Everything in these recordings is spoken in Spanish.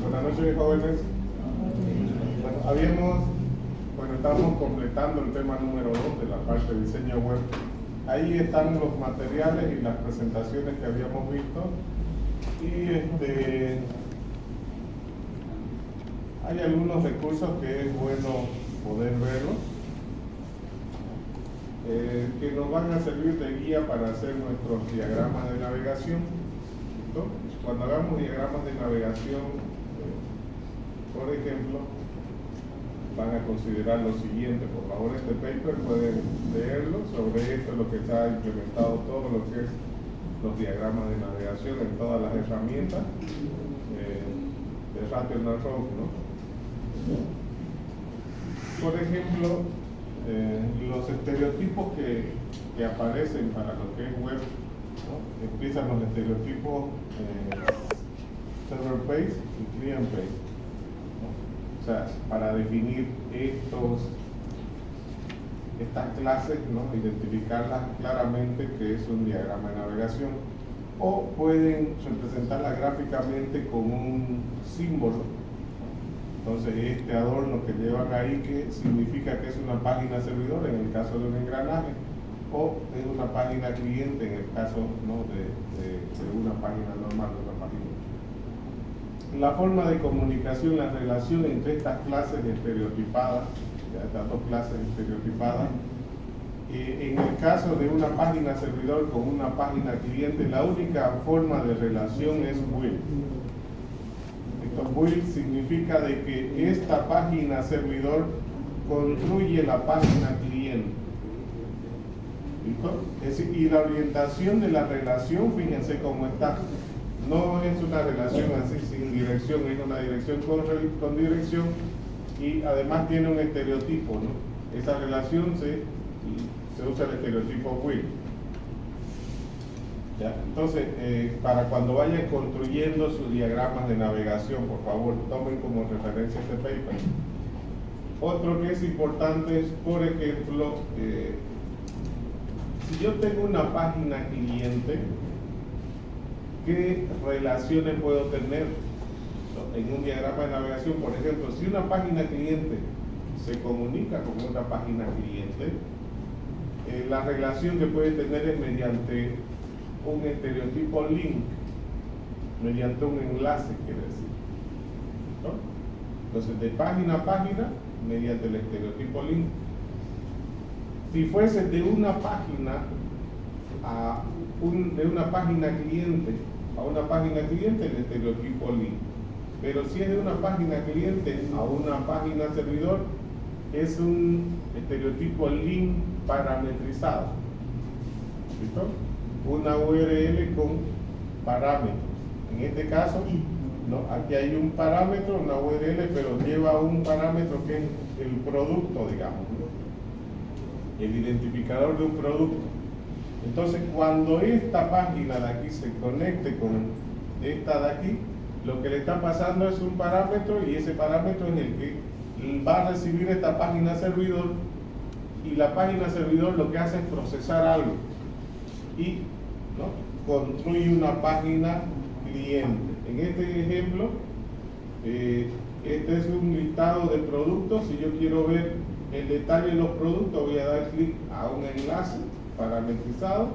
Buenas noches, jóvenes. Bueno, estamos completando el tema número 2 de la parte de diseño web. Ahí están los materiales y las presentaciones que habíamos visto. Y hay algunos recursos que es bueno poder verlos, que nos van a servir de guía para hacer nuestros diagramas de navegación. ¿Listo? Cuando hagamos diagramas de navegación, por ejemplo, van a considerar lo siguiente. Por favor, este paper pueden leerlo. Sobre esto es lo que está implementado todo lo que es los diagramas de navegación en todas las herramientas de Rational Road, ¿no? Por ejemplo, los estereotipos que aparecen para lo que es web, ¿no? Empiezan los estereotipos server page y client page, ¿no? O sea, para definir estas clases, ¿no? Identificarlas claramente que es un diagrama de navegación, o pueden representarlas gráficamente con un símbolo. Entonces, este adorno que llevan ahí, que significa que es una página servidor en el caso de un engranaje, o es una página cliente en el caso, ¿no? de una página normal, de una página. La forma de comunicación, la relación entre estas clases estereotipadas, estas dos clases estereotipadas, en el caso de una página servidor con una página cliente, la única forma de relación es will. Will significa de que esta página servidor construye la página cliente. ¿Listo? Es decir, y la orientación de la relación, fíjense cómo está. No es una relación así sin dirección, es una dirección con dirección, y además tiene un estereotipo, ¿no? Esa relación se usa el estereotipo will. ¿Ya? Entonces, para cuando vayan construyendo sus diagramas de navegación, por favor, tomen como referencia este paper. Otro que es importante es, por ejemplo, si yo tengo una página cliente, ¿qué relaciones puedo tener en un diagrama de navegación? Por ejemplo, si una página cliente se comunica con otra página cliente, la relación que puede tener es mediante un estereotipo link, mediante un enlace, quiere decir, ¿no? Entonces, de página a página, mediante el estereotipo link. Si fuese de una página de una página cliente a una página cliente, el estereotipo link. Pero si es de una página cliente a una página servidor, es un estereotipo link parametrizado. ¿Listo? Una URL con parámetros. En este caso, ¿no? Aquí hay un parámetro, una URL, pero lleva un parámetro que es el producto, digamos, ¿no? El identificador de un producto. Entonces, cuando esta página de aquí se conecte con esta de aquí, lo que le está pasando es un parámetro, y ese parámetro es el que va a recibir esta página servidor, y la página servidor lo que hace es procesar algo y, ¿no? construye una página cliente. En este ejemplo, este es un listado de productos. Si yo quiero ver el detalle de los productos, voy a dar clic a un enlace parametrizado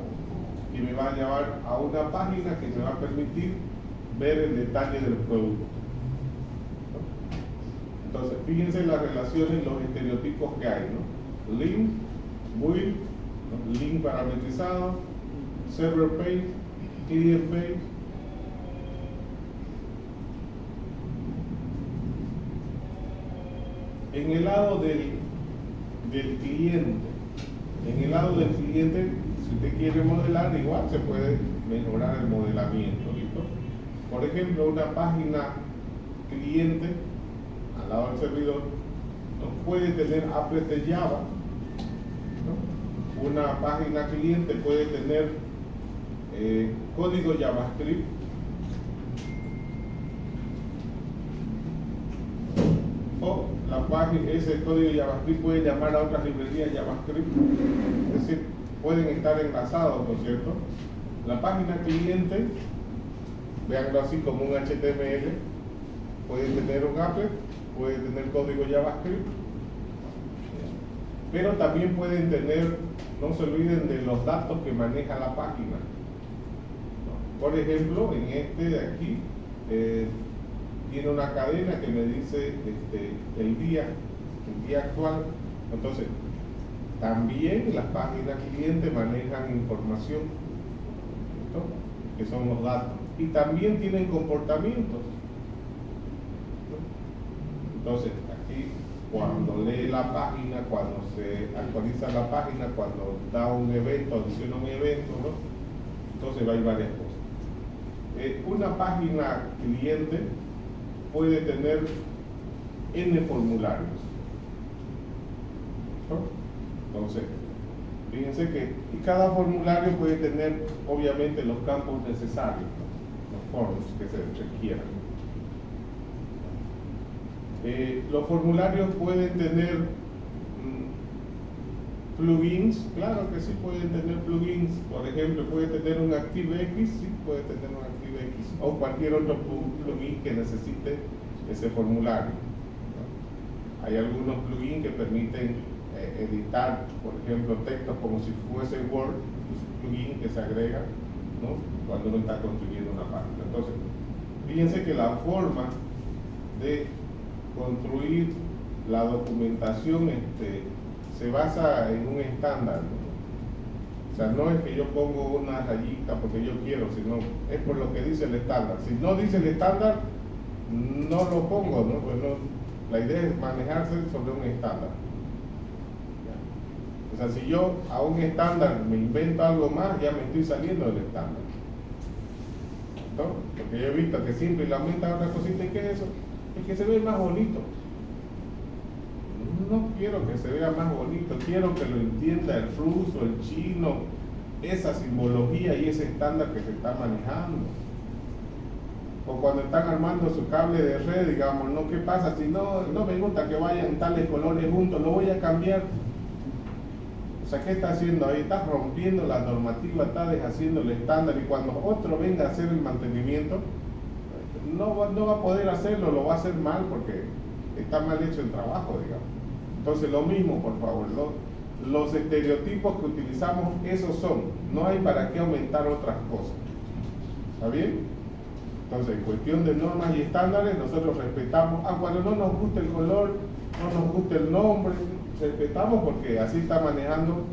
y me va a llevar a una página que me va a permitir ver el detalle del producto. Entonces, fíjense las relaciones, los estereotipos que hay, ¿no? Link, build, ¿no? Link parametrizado, server page, client page. En el lado del cliente, si usted quiere modelar, igual se puede mejorar el modelamiento, ¿listo? Por ejemplo, una página cliente al lado del servidor, ¿no? Puede tener applet de Java, ¿no? Una página cliente puede tener código JavaScript, o ese código JavaScript puede llamar a otras librerías JavaScript, es decir, pueden estar enlazados, ¿no es cierto? La página cliente, veanlo así como un HTML, puede tener un applet, puede tener código JavaScript, pero también pueden tener, no se olviden de los datos que maneja la página. Por ejemplo, en este de aquí, tiene una cadena que me dice el día actual. Entonces, también las páginas clientes manejan información, ¿no? Que son los datos, y también tienen comportamientos, ¿no? Entonces, aquí cuando lee la página, cuando se actualiza la página, cuando da un evento, adiciona un evento, ¿no? Entonces va a ir varias cosas. Una página cliente puede tener N formularios, ¿no? Entonces, fíjense que cada formulario puede tener obviamente los campos necesarios, ¿no? Los forms que se requieran. Los formularios pueden tener plugins, claro que sí pueden tener plugins. Por ejemplo, puede tener un ActiveX, sí puede tener un ActiveX, o cualquier otro plugin que necesite ese formulario, ¿no? Hay algunos plugins que permiten editar, por ejemplo, textos como si fuese Word, es un plugin que se agrega, ¿no? Cuando uno está construyendo una página. Entonces, fíjense que la forma de construir la documentación se basa en un estándar, ¿no? O sea, no es que yo pongo una rayita porque yo quiero, sino es por lo que dice el estándar. Si no dice el estándar, no lo pongo, ¿no? Pues no, la idea es manejarse sobre un estándar. O sea, si yo a un estándar me invento algo más, ya me estoy saliendo del estándar, ¿no? Porque yo he visto que siempre le aumentan otra cosita. ¿Y qué es eso? Es que se ve más bonito. No quiero que se vea más bonito, quiero que lo entienda el ruso, el chino, esa simbología y ese estándar que se está manejando. O cuando están armando su cable de red, digamos, ¿no? ¿Qué pasa si no me gusta que vayan tales colores juntos? Lo voy a cambiar. O sea, ¿qué está haciendo ahí? Está rompiendo la normativa, está deshaciendo el estándar, y cuando otro venga a hacer el mantenimiento, no va a poder hacerlo, lo va a hacer mal porque está mal hecho el trabajo, digamos. Entonces, lo mismo, por favor, los estereotipos que utilizamos, esos son, no hay para qué aumentar otras cosas. ¿Está bien? Entonces, en cuestión de normas y estándares, nosotros respetamos, cuando no nos gusta el color, no nos gusta el nombre, respetamos porque así está manejando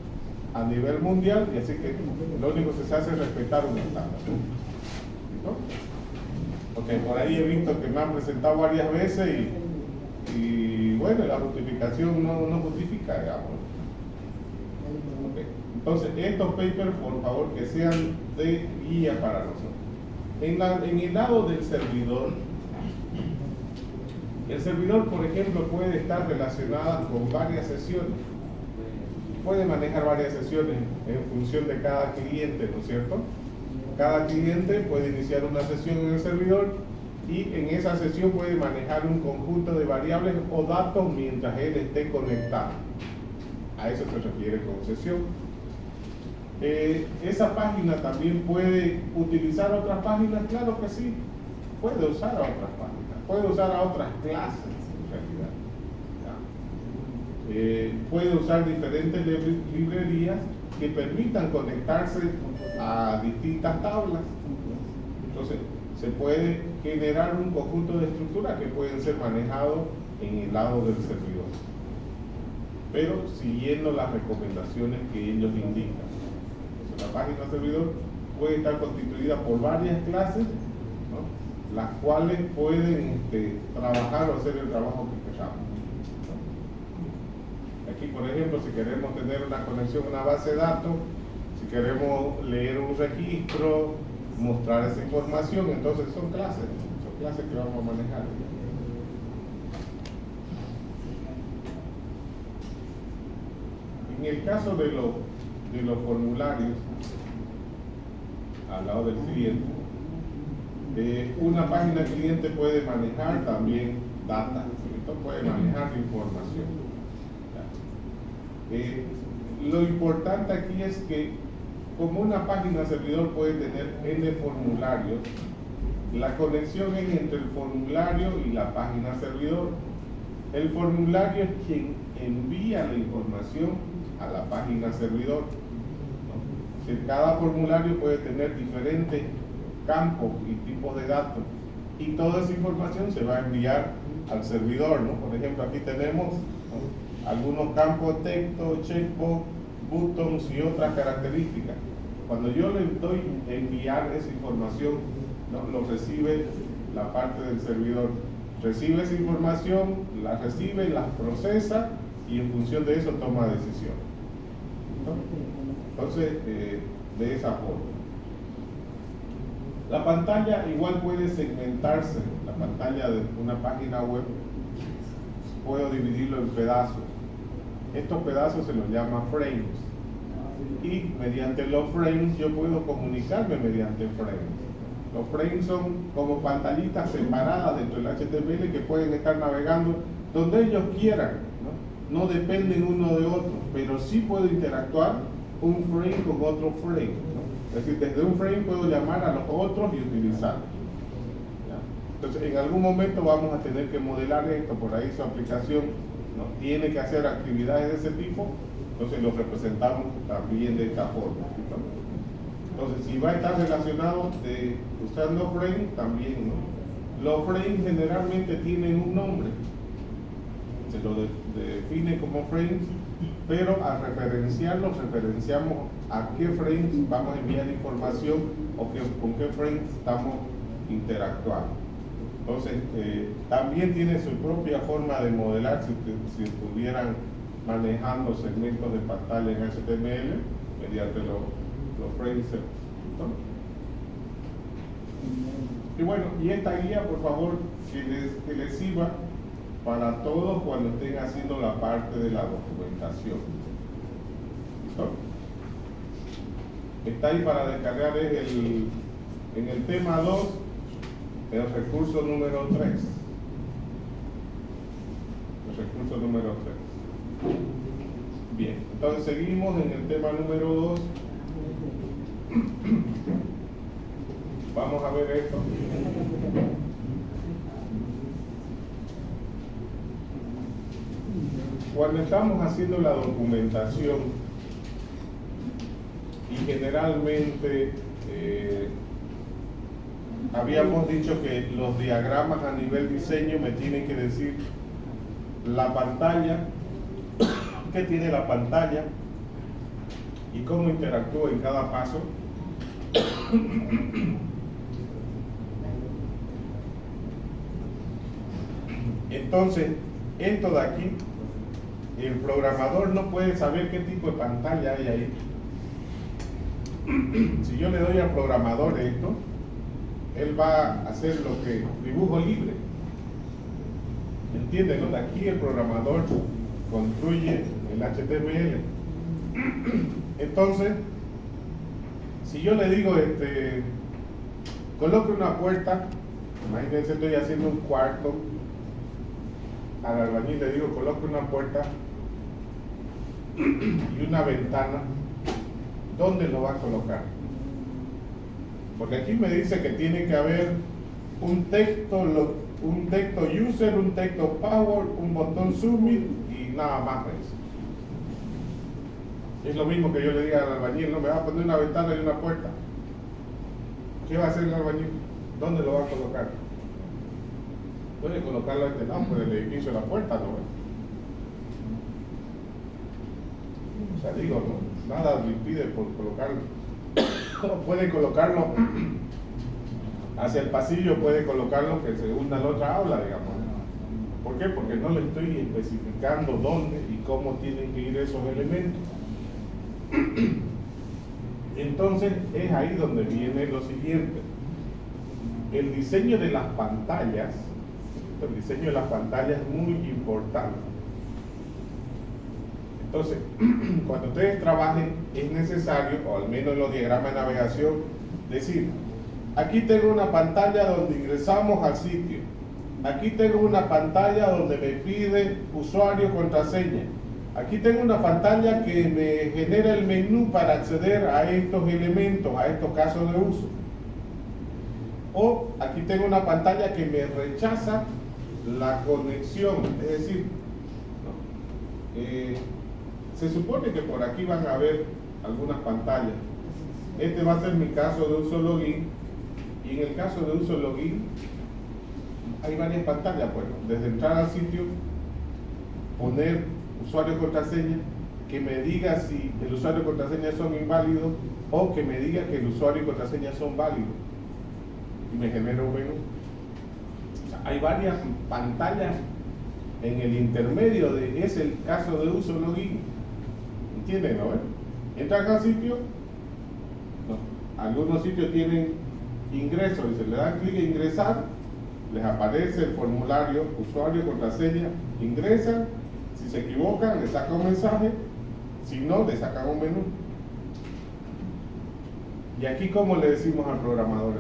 a nivel mundial, y así que lo único que se hace es respetar un estándar, ¿no? Porque por ahí he visto que me han presentado varias veces y bueno, la justificación no justifica, digamos. Okay. Entonces, estos papers, por favor, que sean de guía para nosotros. En el lado del servidor, el servidor, por ejemplo, puede estar relacionado con varias sesiones. Puede manejar varias sesiones en función de cada cliente, ¿no es cierto? Cada cliente puede iniciar una sesión en el servidor y en esa sesión puede manejar un conjunto de variables o datos mientras él esté conectado. A eso se refiere con sesión. Esa página también puede utilizar otras páginas, claro que sí. Puede usar a otras páginas, puede usar a otras clases en realidad. puede usar diferentes librerías que permitan conectarse a distintas tablas. Entonces, se puede generar un conjunto de estructuras que pueden ser manejados en el lado del servidor, pero siguiendo las recomendaciones que ellos indican. Entonces, la página servidor puede estar constituida por varias clases, ¿no?, las cuales pueden trabajar o hacer el trabajo que queramos. Aquí, por ejemplo, si queremos tener una conexión a una base de datos, si queremos leer un registro, mostrar esa información, entonces son clases que vamos a manejar. En el caso de los formularios, al lado del cliente, una página cliente puede manejar también data, esto puede manejar información. Lo importante aquí es que, como una página servidor puede tener N formularios, la conexión es entre el formulario y la página servidor. El formulario es quien envía la información a la página servidor, ¿no? Cada formulario puede tener diferentes campos y tipos de datos, y toda esa información se va a enviar al servidor, ¿no? Por ejemplo, aquí tenemos, ¿no?, algunos campos de texto, checkbox, buttons y otras características. Cuando yo le doy enviar esa información, ¿no?, lo recibe la parte del servidor. Recibe esa información, la recibe, la procesa y en función de eso toma decisión, ¿no? Entonces, de esa forma. La pantalla igual puede segmentarse. La pantalla de una página web puedo dividirlo en pedazos. Estos pedazos se los llama frames, y mediante los frames yo puedo comunicarme mediante frames. Los frames son como pantallitas separadas dentro del HTML que pueden estar navegando donde ellos quieran, ¿no? No dependen uno de otro, pero sí puedo interactuar un frame con otro frame, ¿no? Es decir, desde un frame puedo llamar a los otros y utilizarlos. Entonces, en algún momento vamos a tener que modelar esto, por ahí su aplicación, ¿no?, tiene que hacer actividades de ese tipo, entonces lo representamos también de esta forma, ¿no? Entonces, si va a estar relacionado usando frame, también, ¿no? Los frames generalmente tienen un nombre, se lo define como frames, pero al referenciarlos, referenciamos a qué frames vamos a enviar información o con qué frames estamos interactuando. Entonces, también tiene su propia forma de modelar si estuvieran manejando segmentos de pantalla en HTML mediante los frames, ¿no? Y bueno, y esta guía, por favor, que les sirva para todos cuando estén haciendo la parte de la documentación. ¿Listo? Está ahí para descargar en el tema 2, el recurso número 3. El recurso número 3. Bien, entonces seguimos en el tema número 2. Vamos a ver esto. Cuando estamos haciendo la documentación, y generalmente habíamos dicho que los diagramas a nivel diseño me tienen que decir la pantalla, qué tiene la pantalla y cómo interactúa en cada paso. Entonces, esto de aquí, el programador no puede saber qué tipo de pantalla hay ahí. Si yo le doy al programador esto, él va a hacer lo que dibujo libre. ¿Entienden, no? De aquí el programador construye el HTML. Entonces, si yo le digo, coloque una puerta, imagínense, estoy haciendo un cuarto, al albañil le digo, coloque una puerta y una ventana, ¿dónde lo va a colocar? Porque aquí me dice que tiene que haber un texto un texto user, un texto power, un botón submit y nada más de eso. Es lo mismo que yo le diga al albañil, no me va a poner una ventana y una puerta. ¿Qué va a hacer el albañil? ¿Dónde lo va a colocar? Puede colocarlo a este lado por el edificio de la puerta, ¿no? O sea, digo, ¿no? Nada le impide por colocarlo. Puede colocarlo hacia el pasillo, puede colocarlo que se una a la otra aula, digamos. ¿Por qué? Porque no le estoy especificando dónde y cómo tienen que ir esos elementos. Entonces es ahí donde viene lo siguiente. El diseño de las pantallas, el diseño de las pantallas es muy importante. Entonces, cuando ustedes trabajen es necesario, o al menos en los diagramas de navegación, decir, aquí tengo una pantalla donde ingresamos al sitio, aquí tengo una pantalla donde me pide usuario, contraseña, aquí tengo una pantalla que me genera el menú para acceder a estos elementos, a estos casos de uso. O aquí tengo una pantalla que me rechaza la conexión, es decir, se supone que por aquí van a haber algunas pantallas. Este va a ser mi caso de uso login, y en el caso de uso login hay varias pantallas, bueno, desde entrar al sitio, poner usuario y contraseña, que me diga si el usuario y contraseña son inválidos o que me diga que el usuario y contraseña son válidos y me genera un menú. O sea, hay varias pantallas en el intermedio de es el caso de uso login. ¿Entienden, no? Entran al sitio, no. Algunos sitios tienen ingreso y se le dan clic en ingresar, les aparece el formulario usuario, contraseña, ingresan, si se equivocan les saca un mensaje, si no les sacan un menú. Y aquí, ¿cómo le decimos al programador?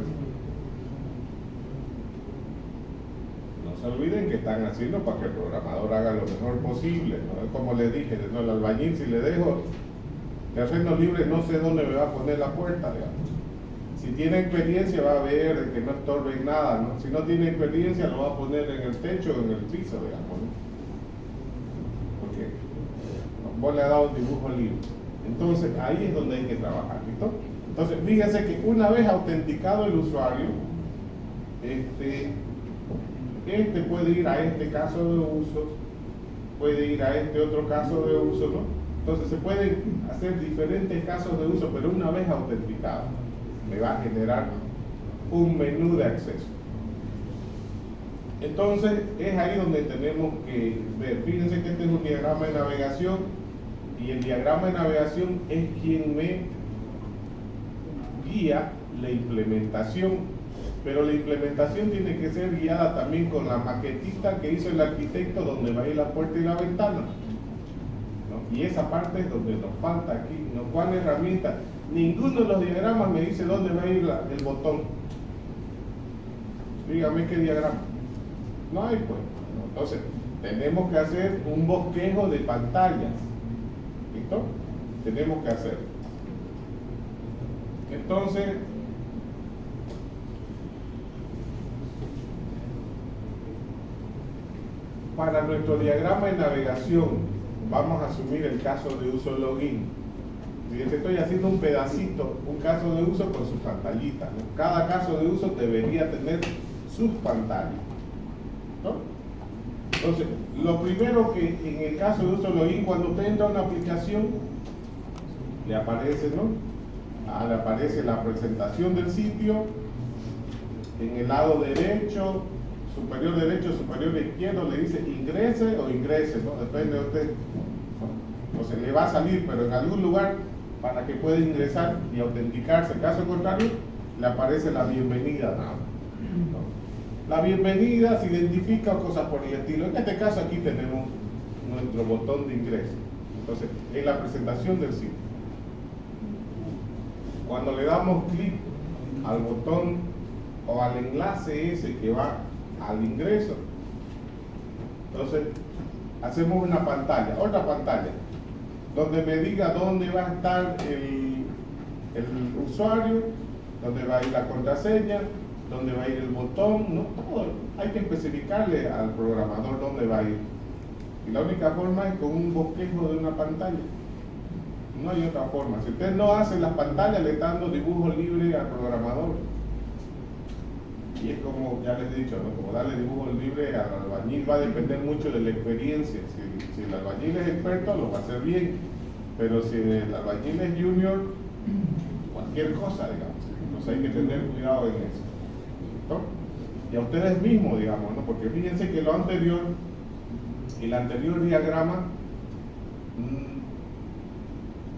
No se olviden que están haciendo para que el programador haga lo mejor posible, ¿no? Es como les dije, ¿no? El albañil, si le dejo terreno libre, no sé dónde me va a poner la puerta, digamos. Si tiene experiencia va a ver que no estorbe en nada, ¿no? Si no tiene experiencia lo va a poner en el techo o en el piso, digamos, ¿no? Porque vos le has dado un dibujo libre. Entonces ahí es donde hay que trabajar, ¿listo? Entonces fíjense que una vez autenticado el usuario, este puede ir a este caso de uso, puede ir a este otro caso de uso, ¿no? Entonces se pueden hacer diferentes casos de uso, pero una vez autenticado me va a generar un menú de acceso. Entonces es ahí donde tenemos que ver. Fíjense que este es un diagrama de navegación y el diagrama de navegación es quien me guía la implementación, pero la implementación tiene que ser guiada también con la maquetita que hizo el arquitecto donde va a ir la puerta y la ventana, ¿no? Y esa parte es donde nos falta aquí, ¿no? ¿Cuál herramienta? Ninguno de los diagramas me dice dónde va a ir el botón. Dígame qué diagrama. No hay, pues. Entonces, tenemos que hacer un bosquejo de pantallas. ¿Listo? Tenemos que hacer. Entonces, para nuestro diagrama de navegación, vamos a asumir el caso de uso login. Fíjense, estoy haciendo un pedacito, un caso de uso con sus pantallitas, ¿no? Cada caso de uso debería tener sus pantallas, ¿no? Entonces, lo primero que en el caso de uso login, cuando usted entra a una aplicación, le aparece, ¿no? Le aparece la presentación del sitio, en el lado derecho, superior izquierdo, le dice ingrese o ingrese, ¿no? Depende de usted. Entonces le va a salir, pero en algún lugar para que pueda ingresar y autenticarse. Caso contrario, le aparece la bienvenida, ¿no? La bienvenida se identifica o cosas por el estilo. En este caso aquí tenemos nuestro botón de ingreso. Entonces, es la presentación del sitio. Cuando le damos clic al botón o al enlace ese que va al ingreso, entonces hacemos una pantalla, otra pantalla, donde me diga dónde va a estar el usuario, dónde va a ir la contraseña, dónde va a ir el botón, no todo. Hay que especificarle al programador dónde va a ir. Y la única forma es con un bosquejo de una pantalla. No hay otra forma. Si usted no hace las pantallas, le está dando dibujo libre al programador. Y es como, ya les he dicho, ¿no? Como darle dibujo libre al albañil va a depender mucho de la experiencia. Si el albañil es experto, lo va a hacer bien. Pero si el albañil es junior, cualquier cosa, digamos. Entonces hay que tener cuidado en eso, ¿no? Y a ustedes mismos, digamos, ¿no? Porque fíjense que lo anterior, el anterior diagrama,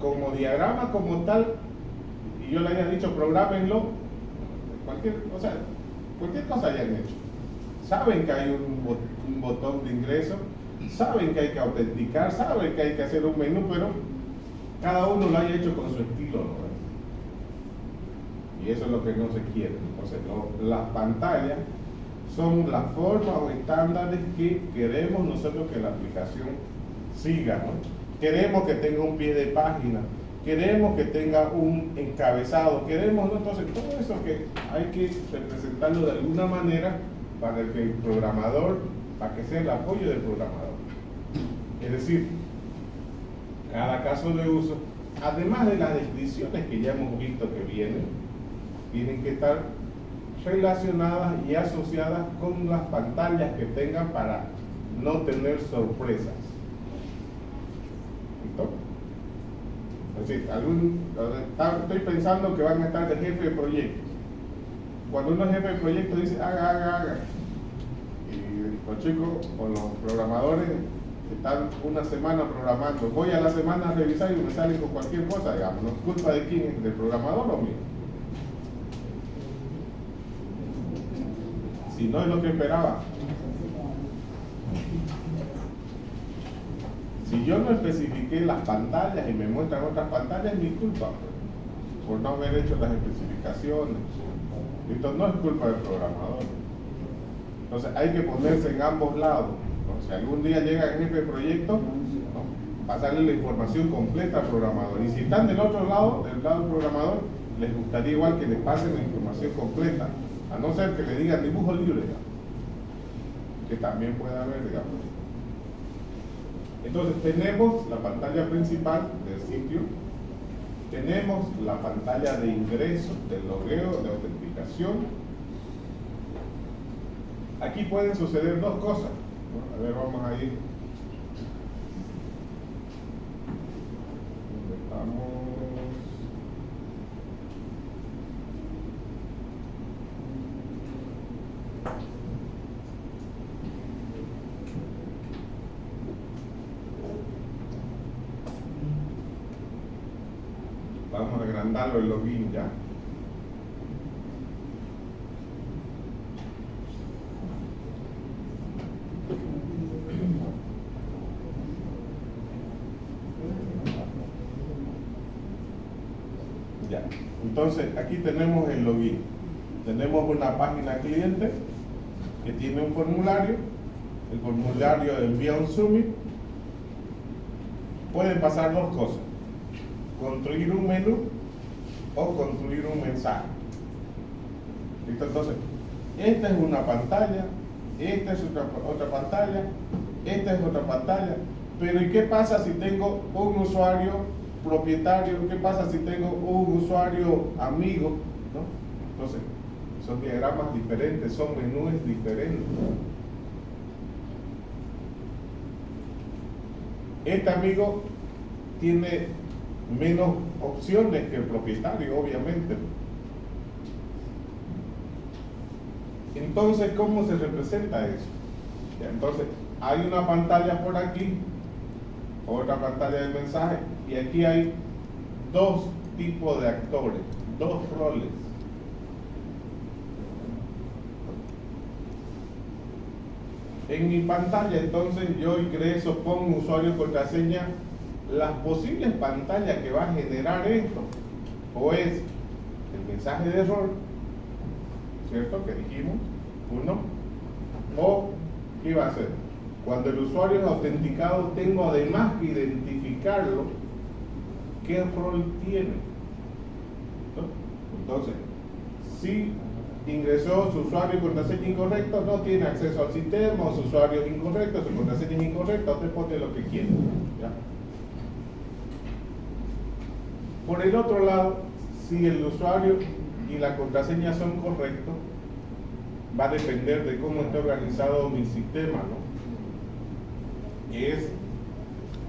como diagrama como tal, y yo le haya dicho prográmenlo, cualquier cosa hayan hecho. Saben que hay un botón de ingreso, saben que hay que autenticar, saben que hay que hacer un menú, pero cada uno lo haya hecho con su estilo, ¿no? Y eso es lo que no se quiere. Entonces, las pantallas son las formas o estándares que queremos nosotros que la aplicación siga, ¿no? Queremos que tenga un pie de página, queremos que tenga un encabezado, queremos, ¿no? Entonces, todo eso que hay que representarlo de alguna manera para que el programador, para que sea el apoyo del programador. Es decir, cada caso de uso, además de las descripciones que ya hemos visto que vienen, tienen que estar relacionadas y asociadas con las pantallas que tengan para no tener sorpresas. ¿Listo? Es decir, estoy pensando que van a estar de jefe de proyecto. Cuando uno es jefe de proyecto dice haga. Y los chicos o los programadores están una semana programando. Voy a la semana a revisar y me salen con cualquier cosa, digamos. ¿No es culpa de quién es? ¿Del programador o mío? Si no es lo que esperaba. Si yo no especifiqué las pantallas y me muestran otras pantallas, es mi culpa por no haber hecho las especificaciones. Esto no es culpa del programador. Entonces hay que ponerse en ambos lados, ¿no? Si algún día llega el jefe de proyecto, ¿no? Pasarle la información completa al programador. Y si están del otro lado, del lado del programador, les gustaría igual que les pasen la información completa. A no ser que le digan dibujo libre, digamos, que también puede haber, digamos. Entonces tenemos la pantalla principal del sitio, tenemos la pantalla de ingreso, de logueo, de autenticación. Aquí pueden suceder dos cosas, ¿no? A ver, vamos a ir. ¿Dónde estamos? Vamos a agrandarlo el login ya. Ya. Entonces, aquí tenemos el login. Tenemos una página cliente que tiene un formulario. El formulario envía un submit. Pueden pasar dos cosas: construir un menú o construir un mensaje. ¿Listo? Entonces, esta es una pantalla, esta es otra pantalla, esta es otra pantalla. Pero ¿y qué pasa si tengo un usuario propietario? ¿Qué pasa si tengo un usuario amigo? ¿No? Entonces, son diagramas diferentes, son menús diferentes. Este amigo tiene menos opciones que el propietario, obviamente. Entonces, ¿cómo se representa eso? Entonces, hay una pantalla por aquí, otra pantalla de mensaje, y aquí hay dos tipos de actores, dos roles. En mi pantalla, entonces, yo ingreso, pongo usuario y contraseña. Las posibles pantallas que va a generar esto, o es el mensaje de error, ¿cierto? Que dijimos, uno, o ¿qué va a hacer? Cuando el usuario es autenticado, tengo además que identificarlo, qué rol tiene, ¿no? Entonces, si ingresó su usuario y contraseña incorrecto, no tiene acceso al sistema, o su usuario es incorrecto, su contraseña es incorrecta, usted pone lo que quiera. ¿Ya? Por el otro lado, si el usuario y la contraseña son correctos, va a depender de cómo esté organizado mi sistema, ¿no?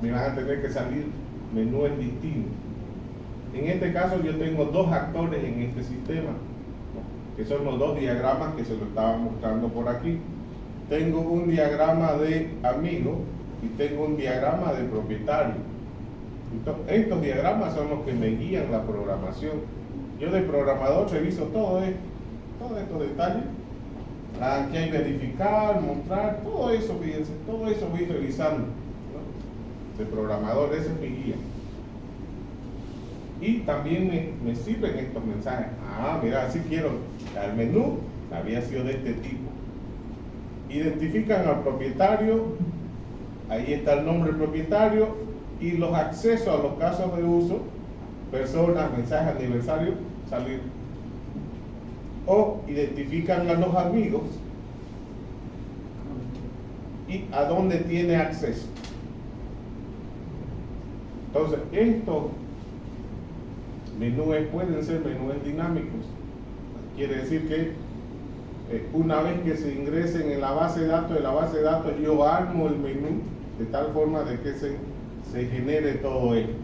Me van a tener que salir menús distintos. En este caso yo tengo dos actores en este sistema, ¿no? Que son los dos diagramas que se lo estaba mostrando por aquí. Tengo un diagrama de amigo y tengo un diagrama de propietario. Entonces, estos diagramas son los que me guían la programación. Yo de programador reviso todos estos detalles. Aquí hay verificar, mostrar, todo eso, fíjense, todo eso voy revisando, ¿no? De programador, ese es mi guía. Y también me sirven estos mensajes. Ah, mira, si quiero, el menú había sido de este tipo. Identifican al propietario, ahí está el nombre del propietario y los accesos a los casos de uso, personas, mensajes, aniversario, salir. O identifican a los amigos y a dónde tiene acceso. Entonces, estos menús pueden ser menús dinámicos. Quiere decir que una vez que se ingresen en la base de datos, yo armo el menú de tal forma de que se genere todo esto.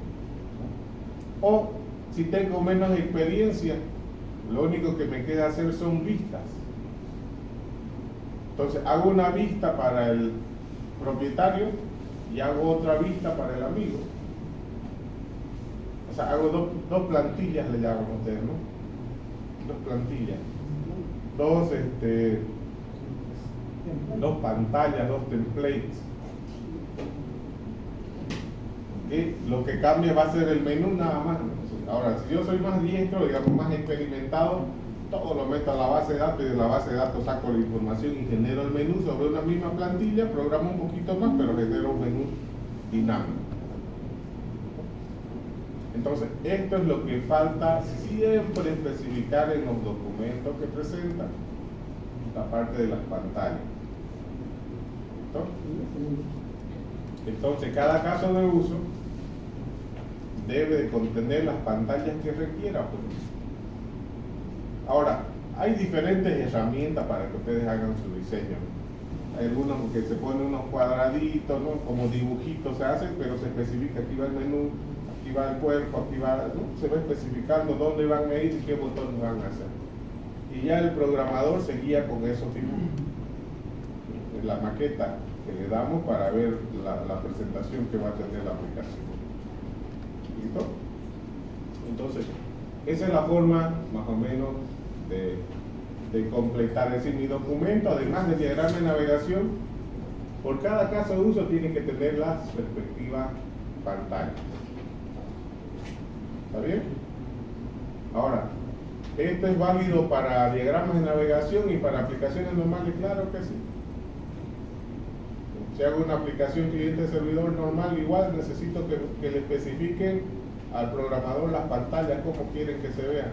O si tengo menos experiencia, lo único que me queda hacer son vistas. Entonces hago una vista para el propietario y hago otra vista para el amigo. O sea, hago dos plantillas, le llaman ustedes, ¿no? Dos plantillas. Dos pantallas, dos templates. Y lo que cambia va a ser el menú nada más. Ahora, si yo soy más diestro, digamos más experimentado, todo lo meto a la base de datos y de la base de datos saco la información y genero el menú sobre una misma plantilla, programo un poquito más, pero genero un menú dinámico. Entonces, esto es lo que falta siempre especificar en los documentos que presentan, la parte de las pantallas. Entonces, cada caso de uso debe de contener las pantallas que requiera. Pues. Ahora, hay diferentes herramientas para que ustedes hagan su diseño. Hay algunos que se ponen unos cuadraditos, ¿no? Como dibujitos se hacen, pero se especifica, aquí va el menú, aquí va el cuerpo, aquí va, ¿no? Se va especificando dónde van a ir y qué botones van a hacer. Y ya el programador se guía con esos dibujos. En la maqueta que le damos para ver la presentación que va a tener la aplicación. ¿Listo? Entonces, esa es la forma más o menos de completar. Es decir, mi documento, además del diagrama de navegación, por cada caso de uso tiene que tener las respectivas pantallas. ¿Está bien? Ahora, ¿esto es válido para diagramas de navegación y para aplicaciones normales? Claro que sí. Si hago una aplicación cliente-servidor normal, igual necesito que le especifiquen al programador las pantallas, cómo quieren que se vean.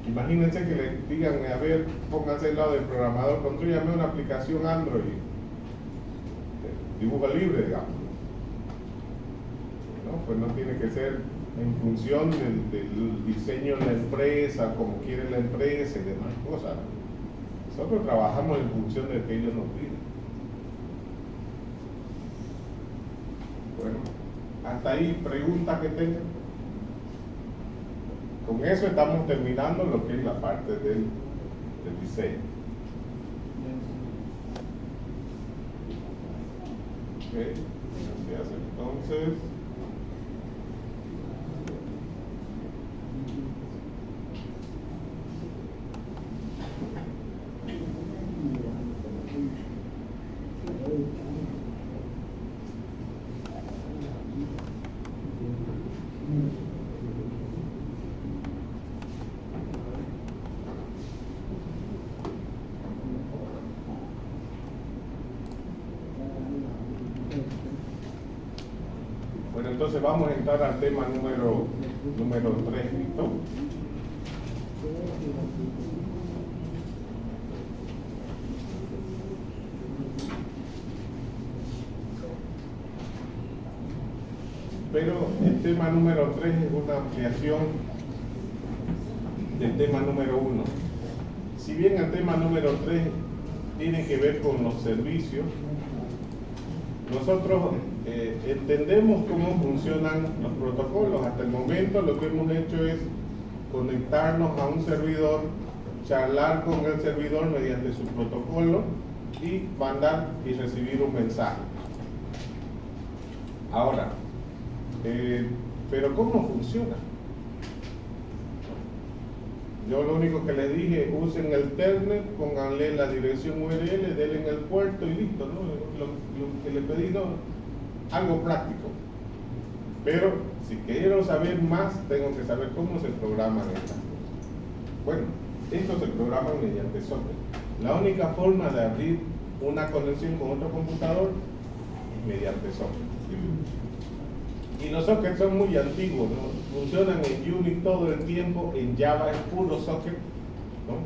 Imagínense que le digan, a ver, pónganse al lado del programador, construyame una aplicación Android, dibujo libre, digamos. ¿No? Pues no tiene que ser en función del diseño de la empresa, como quiere la empresa y demás cosas. Nosotros trabajamos en función de que ellos nos piden. Bueno, hasta ahí, preguntas que tengan. Con eso estamos terminando lo que es la parte del diseño. Ok, gracias. Entonces, entonces vamos a entrar al tema número 3, ¿listo? Pero el tema número 3 es una ampliación del tema número 1. Si bien el tema número 3 tiene que ver con los servicios, nosotros entendemos cómo funcionan los protocolos. Hasta el momento lo que hemos hecho es conectarnos a un servidor, charlar con el servidor mediante su protocolo y mandar y recibir un mensaje. Ahora, pero ¿cómo funciona? Yo lo único que les dije, usen el telnet, pónganle la dirección URL, denle en el puerto y listo, ¿no? Lo que le pedí, no, algo práctico. Pero si quiero saber más, tengo que saber cómo se programan estas cosas. Bueno, esto se programa mediante socket. La única forma de abrir una conexión con otro computador es mediante socket. Y los sockets son muy antiguos, ¿no? Funcionan en Unix todo el tiempo, en Java es puro socket, ¿no?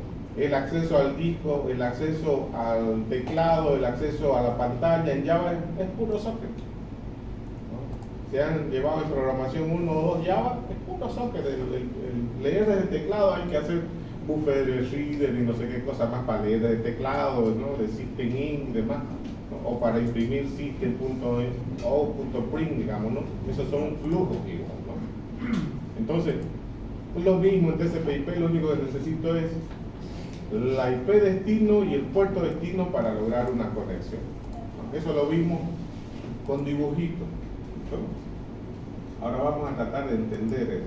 El acceso al disco, el acceso al teclado, el acceso a la pantalla en Java es puro socket, ¿no? Se han llevado en programación 1 o 2 Java, es puro socket. El leer desde el teclado hay que hacer buffer reader y no sé qué cosa más para leer desde el teclado, ¿no? De system in y demás, ¿no? O para imprimir system.out.print, digamos, ¿no? Esos son flujos, igual, ¿no? Entonces, es lo mismo en TCP/IP, lo único que necesito es la IP destino y el puerto destino para lograr una conexión, ¿no? Eso lo vimos con dibujitos, ¿no? Ahora vamos a tratar de entender eso.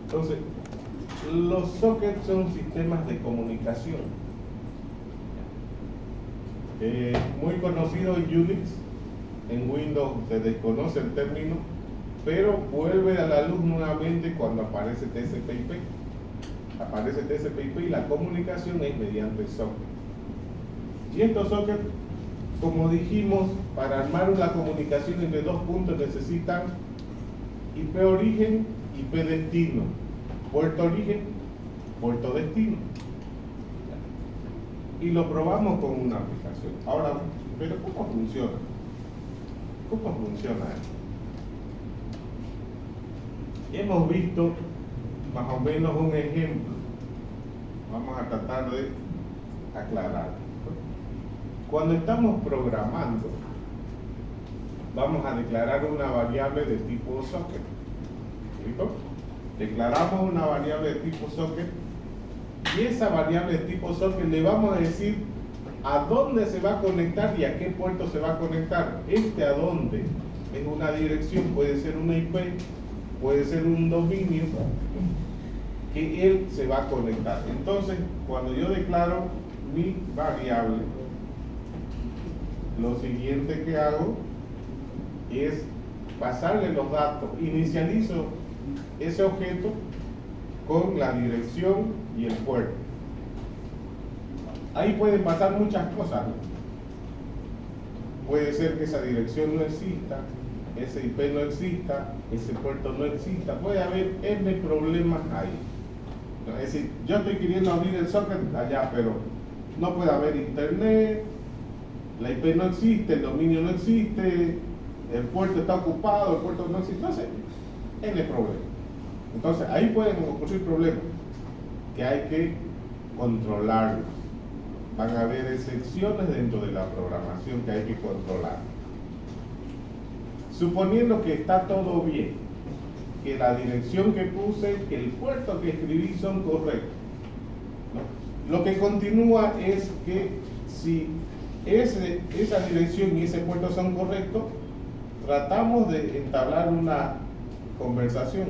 Entonces, los sockets son sistemas de comunicación. Muy conocido en Unix, en Windows se desconoce el término, pero vuelve a la luz nuevamente cuando aparece TCP/IP. Aparece TCP/IP y la comunicación es mediante socket. Y estos sockets, como dijimos, para armar una comunicación entre dos puntos necesitan IP origen, IP destino, puerto origen, puerto destino. Y lo probamos con una aplicación. Ahora, ¿pero cómo funciona? ¿Cómo funciona esto? Hemos visto más o menos un ejemplo. Vamos a tratar de aclarar. Cuando estamos programando, vamos a declarar una variable de tipo socket. ¿Listo? Declaramos una variable de tipo socket y esa variable de tipo socket le vamos a decir a dónde se va a conectar y a qué puerto se va a conectar. Este a dónde es una dirección, puede ser una IP, puede ser un dominio que él se va a conectar. Entonces, cuando yo declaro mi variable, lo siguiente que hago es pasarle los datos. Inicializo ese objeto con la dirección y el puerto. Ahí pueden pasar muchas cosas, ¿no? Puede ser que esa dirección no exista, ese IP no exista, ese puerto no exista. Puede haber N problemas ahí. Es decir, yo estoy queriendo abrir el socket allá, pero no puede haber internet, la IP no existe, el dominio no existe, el puerto está ocupado, el puerto no existe, no sé, N problemas. Entonces ahí pueden ocurrir problemas que hay que controlarlos. Van a haber excepciones dentro de la programación que hay que controlar. Suponiendo que está todo bien, que la dirección que puse, que el puerto que escribí son correctos, ¿no? Lo que continúa es que si esa dirección y ese puerto son correctos, tratamos de entablar una conversación.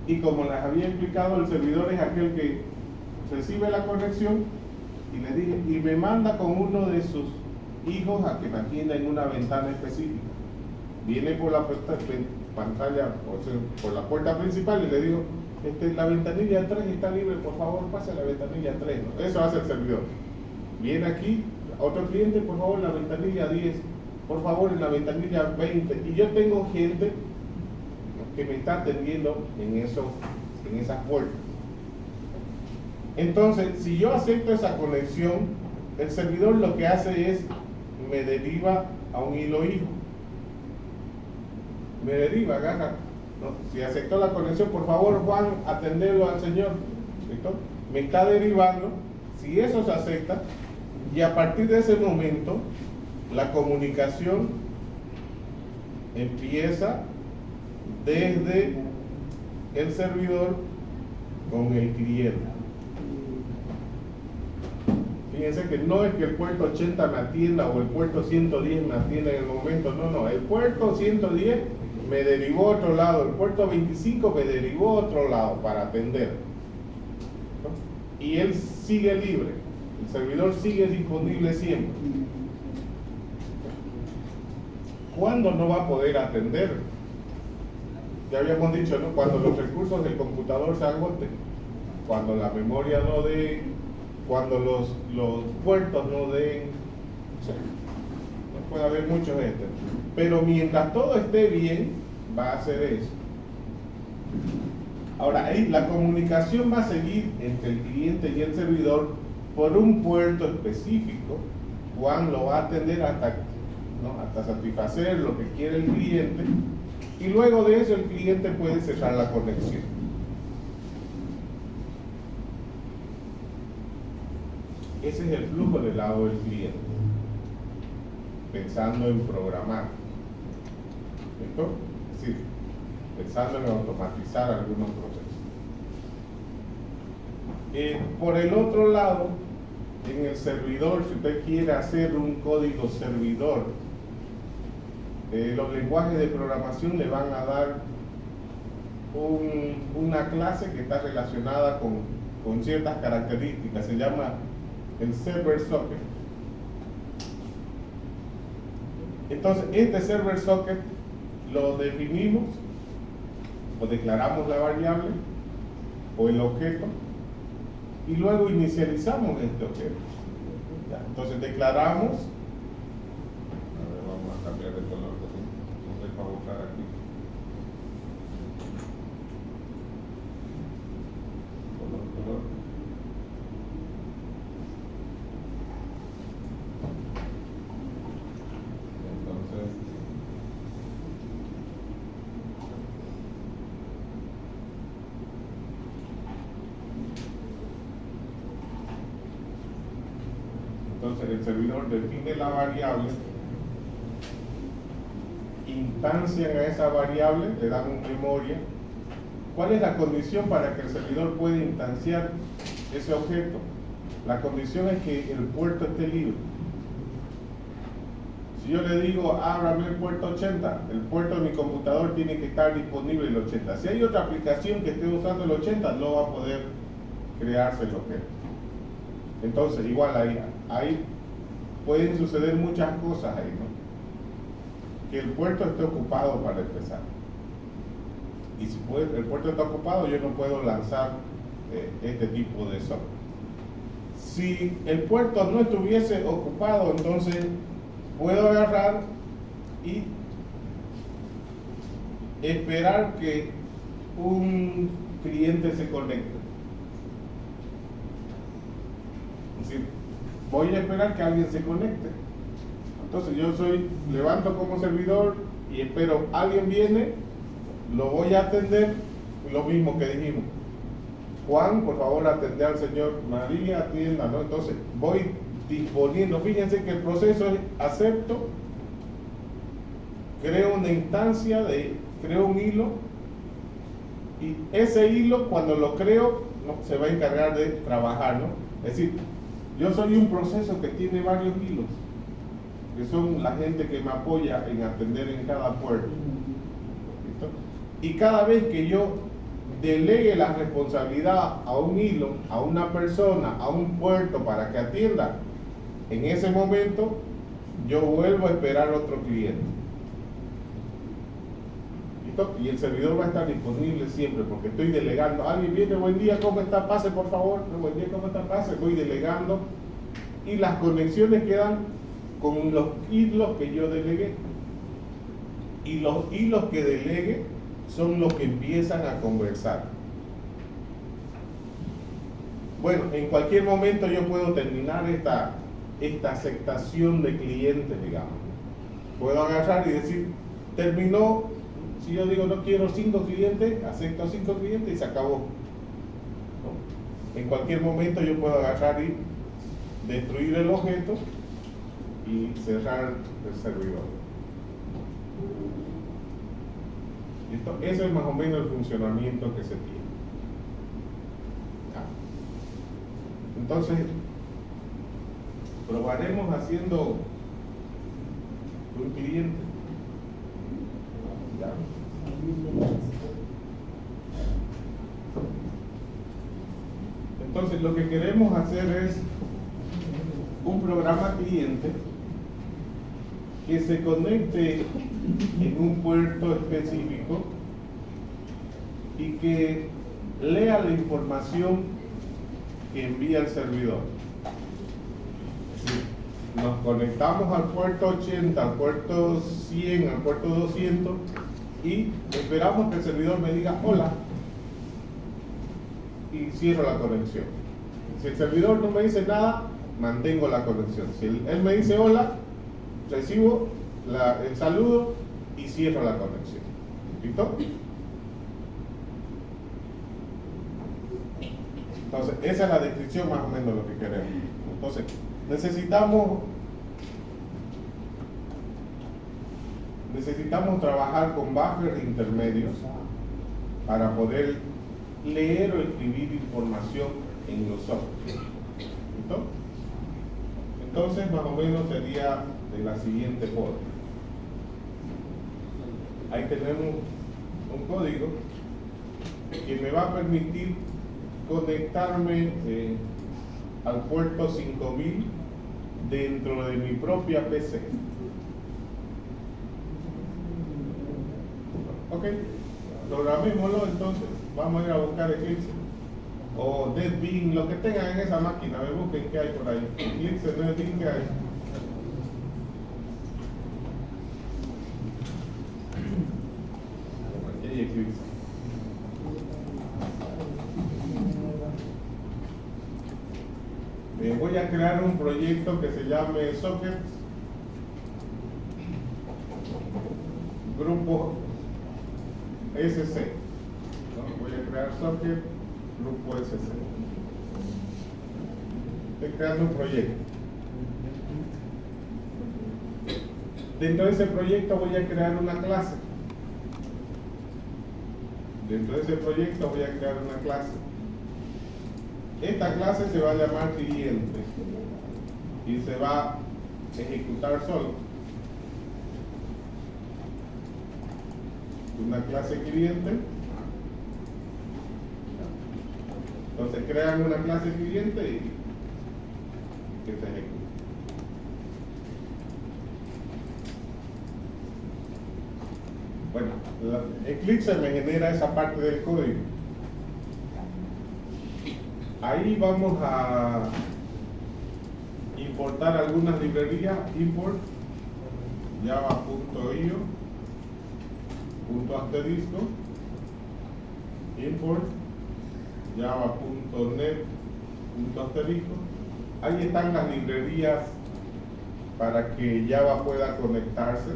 Y como les había explicado, el servidor es aquel que recibe la conexión y le dije, y me manda con uno de sus hijos a que me atienda en una ventana específica. Viene por la pantalla, por la puerta principal y le digo, la ventanilla 3 está libre, por favor pase a la ventanilla 3, ¿no? Eso hace el servidor. Viene aquí, otro cliente, por favor, la ventanilla 10, por favor, en la ventanilla 20. Y yo tengo gente que me está atendiendo en esos en esas puertas. Entonces, si yo acepto esa conexión, el servidor lo que hace es, me deriva a un hilo hijo. Me deriva, agarra. ¿No? Si aceptó la conexión, por favor, Juan, atenderlo al Señor. ¿Listo? Me está derivando. Si eso se acepta, y a partir de ese momento, la comunicación empieza desde el servidor con el cliente. Fíjense que no es que el puerto 80 me atienda o el puerto 110 me atienda en el momento, no, el puerto 110 me derivó a otro lado, el puerto 25 me derivó a otro lado para atender, ¿no? Y él sigue libre, el servidor sigue disponible siempre. ¿Cuándo no va a poder atender? Ya habíamos dicho, ¿no? Cuando los recursos del computador se agoten, cuando la memoria no dé, cuando los puertos no den, o sea, no puede haber muchos pero mientras todo esté bien, va a hacer eso. Ahora, ahí la comunicación va a seguir entre el cliente y el servidor por un puerto específico. Juan lo va a atender hasta satisfacer lo que quiere el cliente, y luego de eso el cliente puede cerrar la conexión. Ese es el flujo del lado del cliente, pensando en programar, ¿listo? Es decir, pensando en automatizar algunos procesos. Por el otro lado, en el servidor, si usted quiere hacer un código servidor, los lenguajes de programación le van a dar una clase que está relacionada con ciertas características, se llama el server socket. Entonces, este server socket lo definimos o declaramos la variable o el objeto y luego inicializamos este objeto. ¿Ya? Entonces declaramos, a ver, vamos a cambiar de color, entonces para buscar aquí. Color. Entonces el servidor define la variable, instancian a esa variable, le dan una memoria. ¿Cuál es la condición para que el servidor pueda instanciar ese objeto? La condición es que el puerto esté libre. Si yo le digo, ábrame el puerto 80, el puerto de mi computador tiene que estar disponible el 80. Si hay otra aplicación que esté usando el 80, no va a poder crearse el objeto. Entonces, igual ahí pueden suceder muchas cosas ahí, ¿no? Que el puerto esté ocupado para empezar. Y si el puerto está ocupado, yo no puedo lanzar este tipo de software. Si el puerto no estuviese ocupado, entonces puedo agarrar y esperar que un cliente se conecte. Es decir, voy a esperar que alguien se conecte. Entonces yo levanto como servidor y espero, alguien viene, lo voy a atender, lo mismo que dijimos. Juan, por favor, atende al señor. María, atienda, ¿no? Entonces voy disponiendo. Fíjense que el proceso es acepto, creo una instancia, creo un hilo, y ese hilo, cuando lo creo, se va a encargar de trabajar, ¿no? Es decir, yo soy un proceso que tiene varios hilos, que son la gente que me apoya en atender en cada puerto. ¿Listo? Y cada vez que yo delegue la responsabilidad a un hilo, a una persona, a un puerto para que atienda, en ese momento yo vuelvo a esperar otro cliente. ¿Listo? Y el servidor va a estar disponible siempre porque estoy delegando. Alguien viene, buen día, ¿cómo está? Pase, por favor. Buen día, ¿cómo está? Pase. Voy delegando y las conexiones quedan con los hilos que yo delegué. Y los hilos que delegue son los que empiezan a conversar. Bueno, en cualquier momento yo puedo terminar esta aceptación de clientes, digamos. Puedo agarrar y decir, terminó, si yo digo no quiero 5 clientes, acepto 5 clientes y se acabó. ¿No? En cualquier momento yo puedo agarrar y destruir el objeto y cerrar el servidor. ¿Listo? Ese es más o menos el funcionamiento que se tiene. Entonces, probaremos haciendo un cliente. ¿Ya? Entonces, lo que queremos hacer es un programa cliente que se conecte en un puerto específico y que lea la información que envía el servidor. Nos conectamos al puerto 80, al puerto 100, al puerto 200 y esperamos que el servidor me diga hola y cierro la conexión. Si el servidor no me dice nada, mantengo la conexión. Si él me dice hola, recibo el saludo y cierro la conexión. ¿Listo? Entonces, esa es la descripción más o menos de lo que queremos. Entonces, necesitamos trabajar con buffers intermedios para poder leer o escribir información en los software. ¿Listo? Entonces, más o menos sería de la siguiente forma. Ahí tenemos un código que me va a permitir conectarme al puerto 5000 dentro de mi propia PC. Ok, programémoslo entonces. Vamos a ir a buscar Eclipse o NetBeans, lo que tengan en esa máquina. Me busquen qué hay por ahí. Eclipse, NetBeans, ¿qué hay? Aquí hay Eclipse. Voy a crear un proyecto que se llame Sockets Grupo SC. ¿No? Voy a crear Socket Grupo SC. Estoy creando un proyecto. Dentro de ese proyecto voy a crear una clase. Dentro de ese proyecto voy a crear una clase. Esta clase se va a llamar cliente y se va a ejecutar solo. Una clase cliente. Entonces crean una clase cliente y que se ejecute. Bueno, Eclipse me genera esa parte del código. Ahí vamos a importar algunas librerías. Import java.io ***, import java.net ***. Ahí están las librerías para que Java pueda conectarse.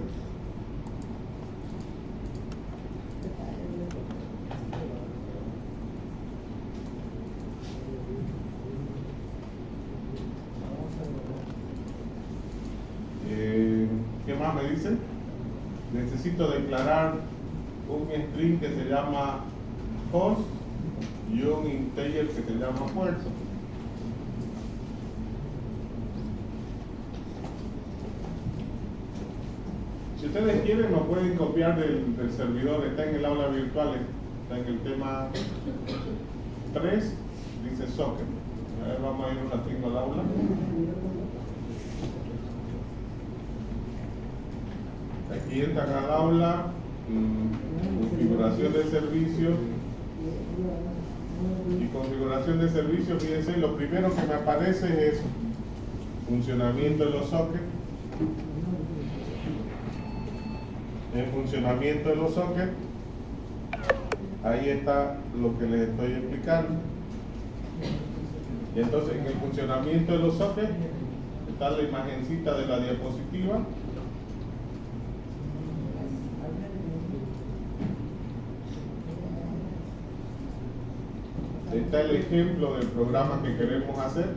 ¿Qué más me dicen? Necesito declarar un string que se llama host y un integer que se llama puerto. Si ustedes quieren, lo pueden copiar del servidor. Está en el aula virtual, está en el tema 3, dice socket. A ver, vamos a ir un ratito al aula. Aquí entran al aula, configuración de servicios. Y configuración de servicios, fíjense, lo primero que me aparece es funcionamiento de los sockets. En funcionamiento de los sockets, ahí está lo que les estoy explicando. Y entonces en el funcionamiento de los sockets está la imagencita de la diapositiva. Está el ejemplo del programa que queremos hacer.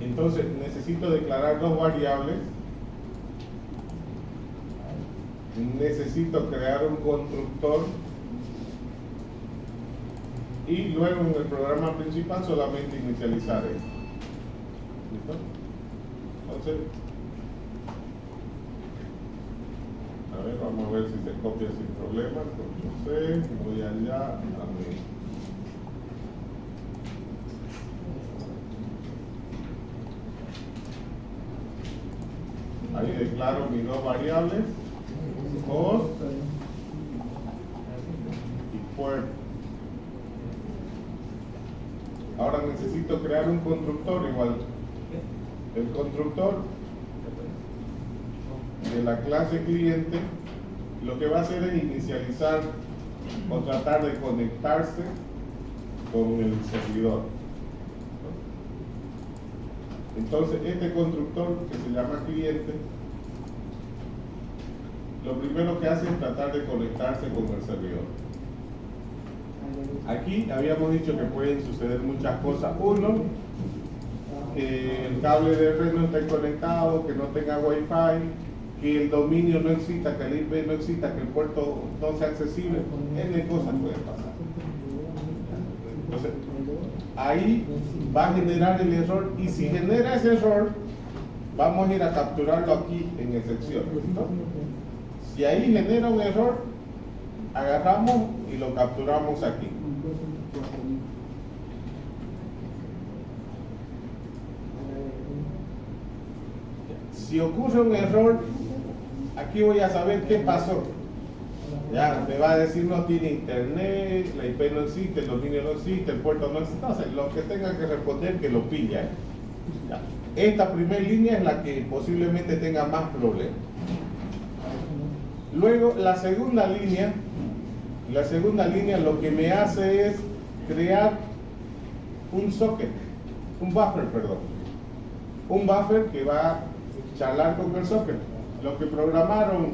Entonces necesito declarar dos variables. Necesito crear un constructor. Y luego en el programa principal solamente inicializar esto. ¿Listo? Entonces, a ver, vamos a ver si se copia sin problema. Control C, voy allá a mi. Ahí declaro mis dos variables, host y puerto. Ahora necesito crear un constructor igual. El constructor de la clase cliente lo que va a hacer es inicializar o tratar de conectarse con el servidor. Entonces este constructor que se llama cliente, lo primero que hace es tratar de conectarse con el servidor. Aquí habíamos dicho que pueden suceder muchas cosas. Uno, que el cable de red no esté conectado, que no tenga wifi, que el dominio no exista, que el IP no exista, que el puerto no sea accesible. N cosas pueden pasar. Entonces, ahí va a generar el error, y si genera ese error, vamos a ir a capturarlo aquí en excepción, ¿no? Si ahí genera un error, agarramos y lo capturamos aquí. Si ocurre un error, aquí voy a saber qué pasó. Ya me va a decir no tiene internet, la IP no existe, el dominio no existe, el puerto no existe. Entonces, lo que tenga que responder, que lo pilla. Ya. Esta primera línea es la que posiblemente tenga más problemas. Luego, la segunda línea lo que me hace es crear un socket, un buffer que va a charlar con el socket. Lo que programaron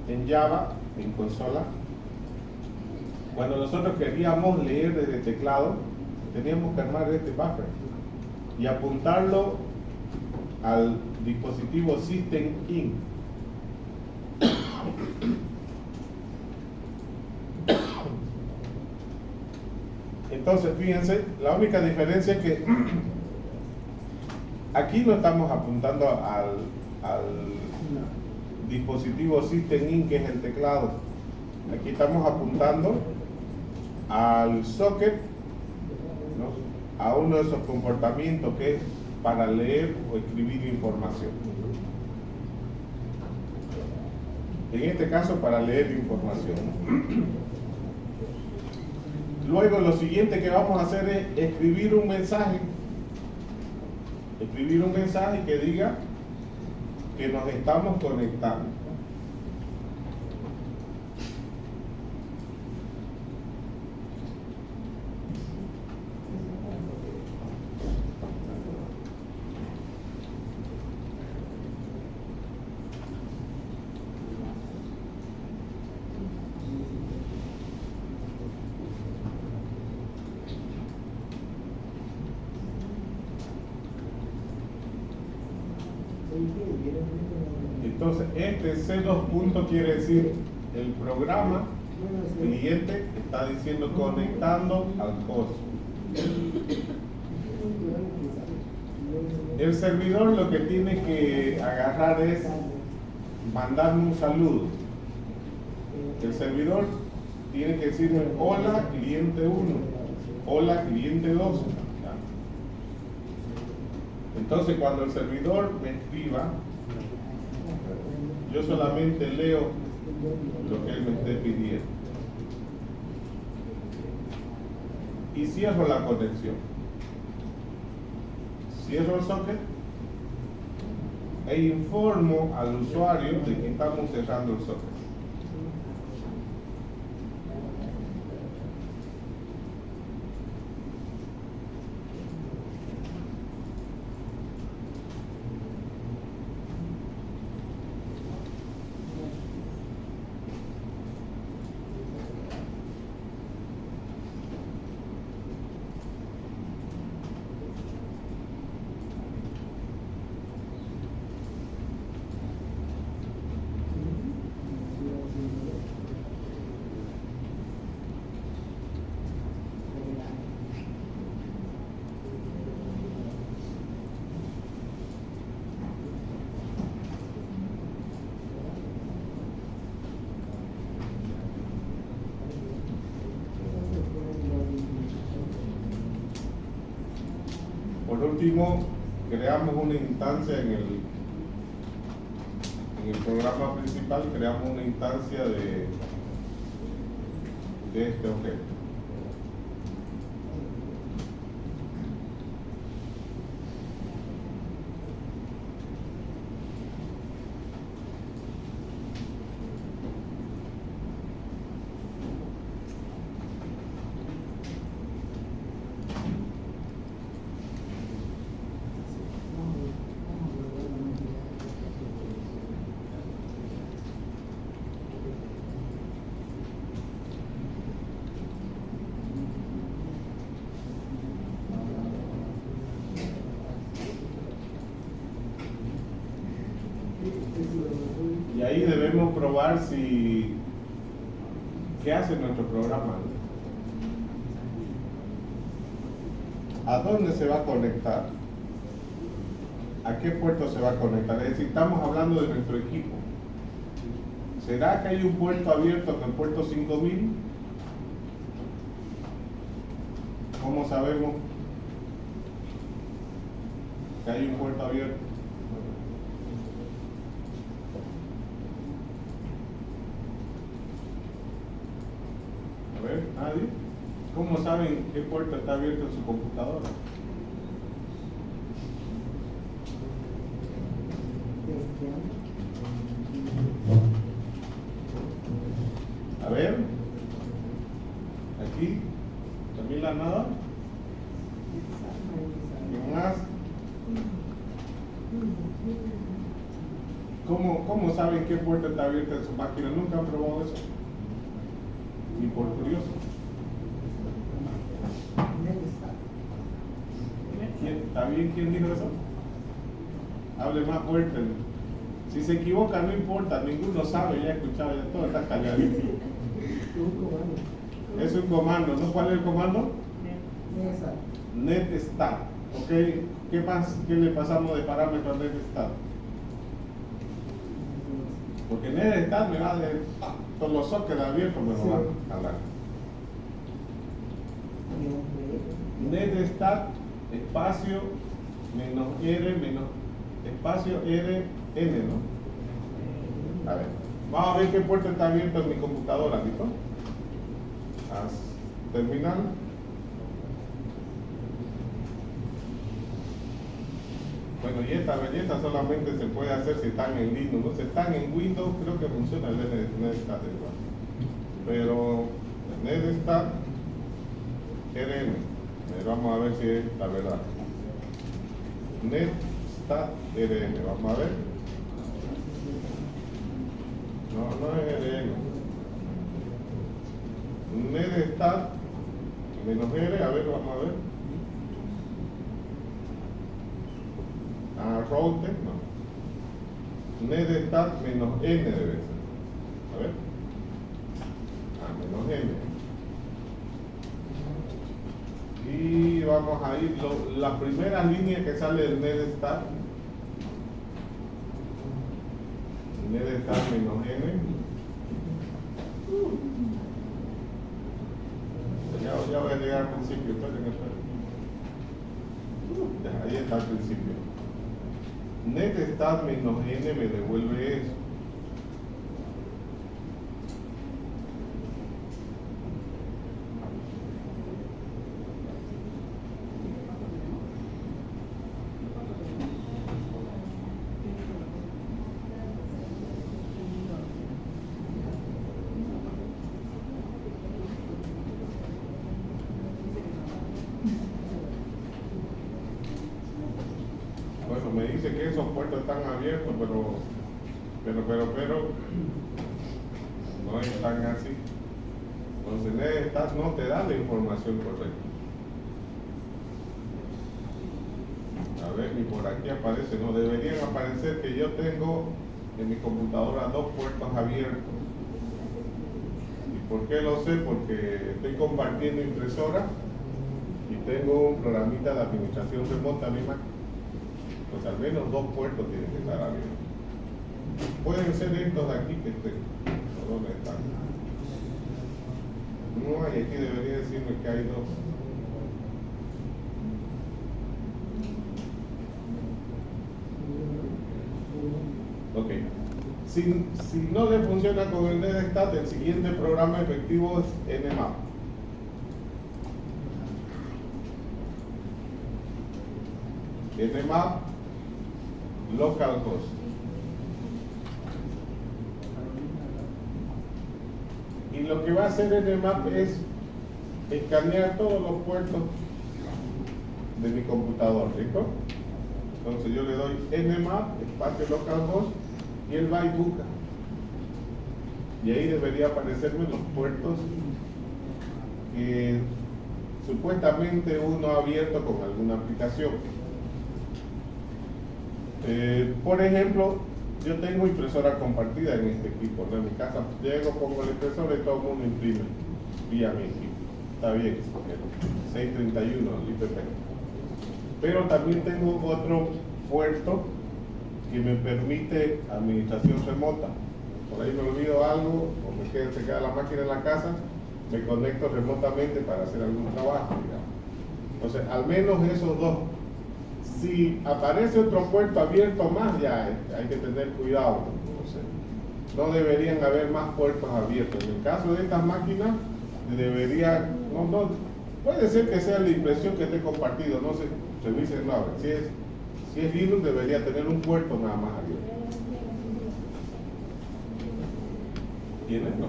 en Java, en consola, cuando nosotros queríamos leer desde teclado, teníamos que armar este buffer y apuntarlo al dispositivo System In. Entonces, fíjense, la única diferencia es que aquí no estamos apuntando al dispositivo System In, que es el teclado. Aquí estamos apuntando al socket, ¿no? A uno de esos comportamientos que es para leer o escribir información. En este caso, para leer información. Luego, lo siguiente que vamos a hacer es escribir un mensaje. Escribir un mensaje que diga que nos estamos conectando. Entonces, este C2 punto quiere decir el programa cliente está diciendo conectando al host. El servidor lo que tiene que agarrar es mandarme un saludo. El servidor tiene que decirme hola cliente 1, hola cliente 2. Entonces, cuando el servidor me escriba, yo solamente leo lo que él me esté pidiendo y cierro la conexión. Cierro el socket e informo al usuario de que estamos cerrando el socket. Por último, creamos una instancia en el programa principal, creamos una instancia de este objeto. Y ahí debemos probar qué hace nuestro programa. ¿A dónde se va a conectar? ¿A qué puerto se va a conectar? Es decir, estamos hablando de nuestro equipo. ¿Será que hay un puerto abierto en el puerto 5000? ¿Cómo sabemos que hay un puerto abierto? A ver, ¿nadie? ¿Cómo saben qué puerto está abierto en su computadora? A ver, aquí, también la nada. ¿Qué más? ¿Cómo saben qué puerta está abierta en su máquina? ¿Nunca han probado eso? Ni por curioso. ¿Está bien quién dijo eso? Hable más fuerte. Si se equivoca no importa, ninguno sabe, ya he escuchado, ya todo está callado. Es un comando, ¿no? ¿Cuál es el comando? Netstat. ¿Ok? ¿Qué le pasamos de parámetro a netstat? Porque netstat me va a decir, con los sockets abiertos me lo va a jalar. Netstat, espacio, menos R, menos espacio R, N, ¿no? A ver, vamos a ver qué puerta está abierta en mi computadora, ¿listo? Haz terminal. Bueno, y esta belleza solamente se puede hacer si están en Linux, ¿no? Si están en Windows, creo que funciona el netstat igual. Pero netstat rm, vamos a ver si es la verdad. Netstat rm, vamos a ver. No es rm. Netstat menos r, a ver, vamos a ver. Router, no. Netstat menos n debe ser. A ver. Menos n. Y vamos a ir, la primera línea que sale del netstat menos n. Ya voy a llegar al principio, esperen. Ahí está al principio. Netstat menos n me devuelve eso. Bueno, me dice que esos puertos están abiertos, pero no están así. Entonces netstat no te da la información correcta. A ver, y por aquí aparece, no deberían aparecer que yo tengo en mi computadora 2 puertos abiertos. ¿Y por qué lo sé? Porque estoy compartiendo impresora y tengo un programita de administración remota a mi máquina. Pues al menos 2 puertos tienen que estar abiertos. Pueden ser estos de aquí que estén. ¿Dónde están? No hay, aquí debería decirme que hay 2. Ok. Si no le funciona con el NetStat, el siguiente programa efectivo es Nmap. Nmap localhost. Y lo que va a hacer Nmap es escanear todos los puertos de mi computador, ¿listo? Entonces yo le doy nmap, espacio localhost, y él va y busca. Y ahí debería aparecerme los puertos que supuestamente uno ha abierto con alguna aplicación. Por ejemplo, yo tengo impresora compartida en este equipo, ¿no? En mi casa llego, pongo la impresora y todo el mundo imprime vía mi equipo. Está bien, el 631, el IPP. Pero también tengo otro puerto que me permite administración remota. Por ahí me olvido algo o se queda la máquina en la casa, me conecto remotamente para hacer algún trabajo, digamos. Entonces, al menos esos dos. Si aparece otro puerto abierto más, ya hay que tener cuidado. Entonces, no deberían haber más puertos abiertos. En el caso de estas máquinas, debería, puede ser que sea la impresión que esté compartido, no sé, revisen, no, a ver, si es Linux debería tener un puerto nada más abierto. ¿Tienes? No.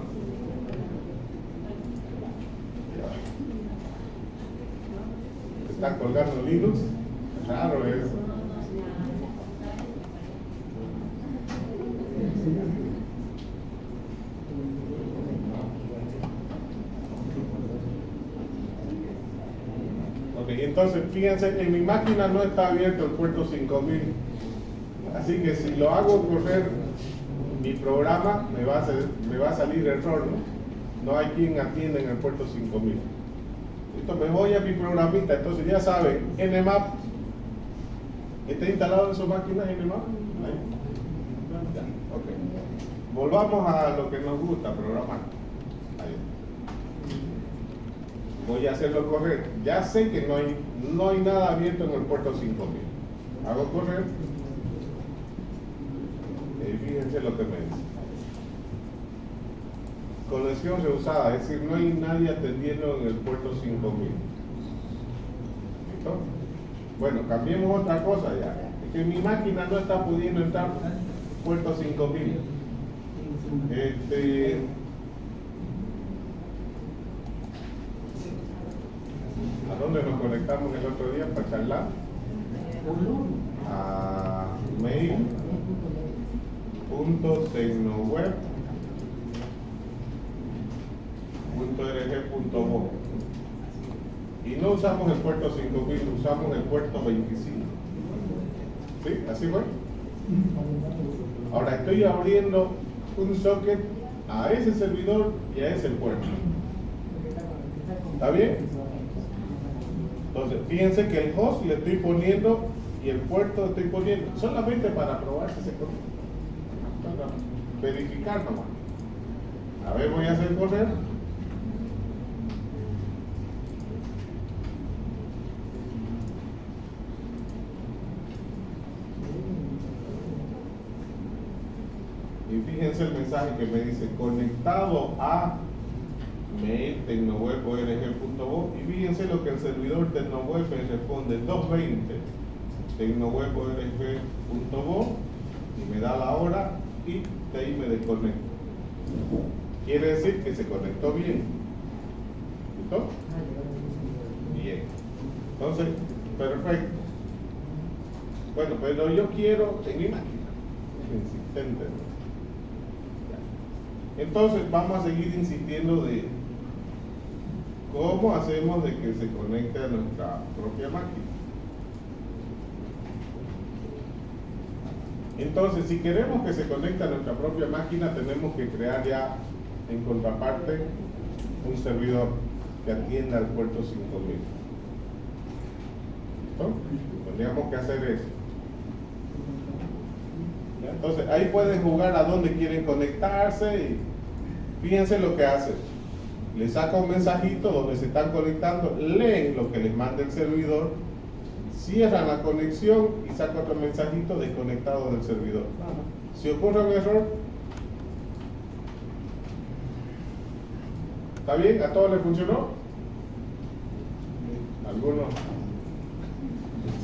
¿Está colgando Linux? Raro eso. Ok, entonces fíjense, en mi máquina no está abierto el puerto 5000. Así que si lo hago correr mi programa, me va a salir error, ¿no? No hay quien atienda en el puerto 5000. Entonces me voy a mi programita, entonces ya saben, Nmap. ¿Está instalado en su máquina Nmap? Ahí. Ya, ok. Volvamos a lo que nos gusta, programar. Ahí. Voy a hacerlo correr. Ya sé que no hay nada abierto en el puerto 5000. Hago correr. Y fíjense lo que me dice. Conexión rehusada, es decir, no hay nadie atendiendo en el puerto 5000. ¿Listo? Bueno, cambiemos otra cosa ya. Es que mi máquina no está pudiendo entrar puerto 5000. ¿A dónde nos conectamos el otro día para charlar? A mail.tecnoweb.org.bo. Y no usamos el puerto 5000, usamos el puerto 25. ¿Sí? ¿Así fue? Ahora estoy abriendo un socket a ese servidor y a ese puerto. ¿Está bien? Entonces, fíjense que el host le estoy poniendo y el puerto estoy poniendo solamente para probar si se conecta. Para verificar nomás. A ver, voy a hacer correr. Y fíjense el mensaje que me dice conectado a mail tecnoweb.org.bo, y fíjense lo que el servidor Tecnoweb me responde: 220 tecnoweb.org.bo, y me da la hora y de ahí me desconecto. Quiere decir que se conectó bien. ¿Listo? Bien. Entonces, perfecto. Bueno, pero yo quiero en mi máquina. Insistente. Entonces vamos a seguir insistiendo de cómo hacemos de que se conecte a nuestra propia máquina. Entonces, si queremos que se conecte a nuestra propia máquina, tenemos que crear ya en contraparte un servidor que atienda al puerto 5000. ¿Listo? Tendríamos que hacer eso. Entonces ahí pueden jugar a dónde quieren conectarse y fíjense lo que hacen. Les saca un mensajito donde se están conectando, leen lo que les manda el servidor cierra la conexión y saca otro mensajito desconectado del servidor. Si ocurre un error, ¿está bien? ¿A todos les funcionó? ¿Algunos?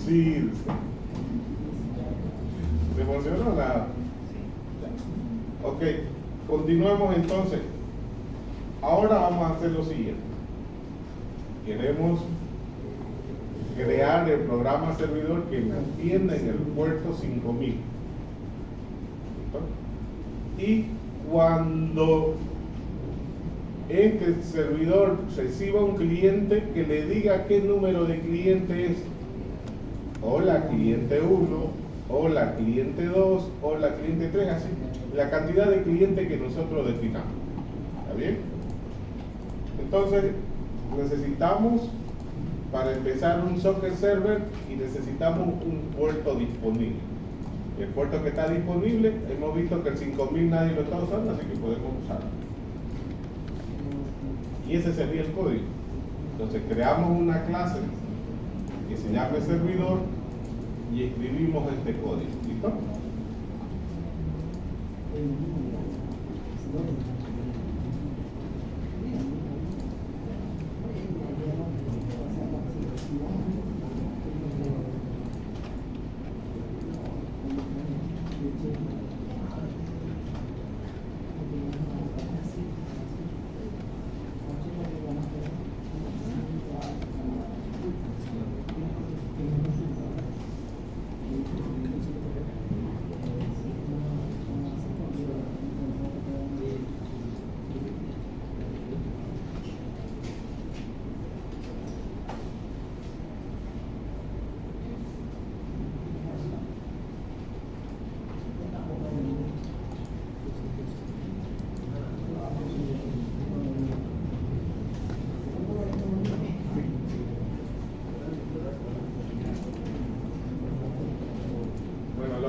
Sí. ¿Le funcionó? Nada. Ok, continuemos entonces. Ahora vamos a hacer lo siguiente. Queremos crear el programa servidor que me atienda en el puerto 5000. Y cuando este servidor reciba un cliente, que le diga qué número de cliente es. Hola cliente 1, hola cliente 2, hola cliente 3, así. La cantidad de clientes que nosotros definamos. ¿Está bien? Entonces, necesitamos, para empezar, un socket server y necesitamos un puerto disponible. El puerto que está disponible, hemos visto que el 5000 nadie lo está usando, así que podemos usarlo. Y ese sería el código. Entonces creamos una clase que se llame servidor y escribimos este código. ¿Listo?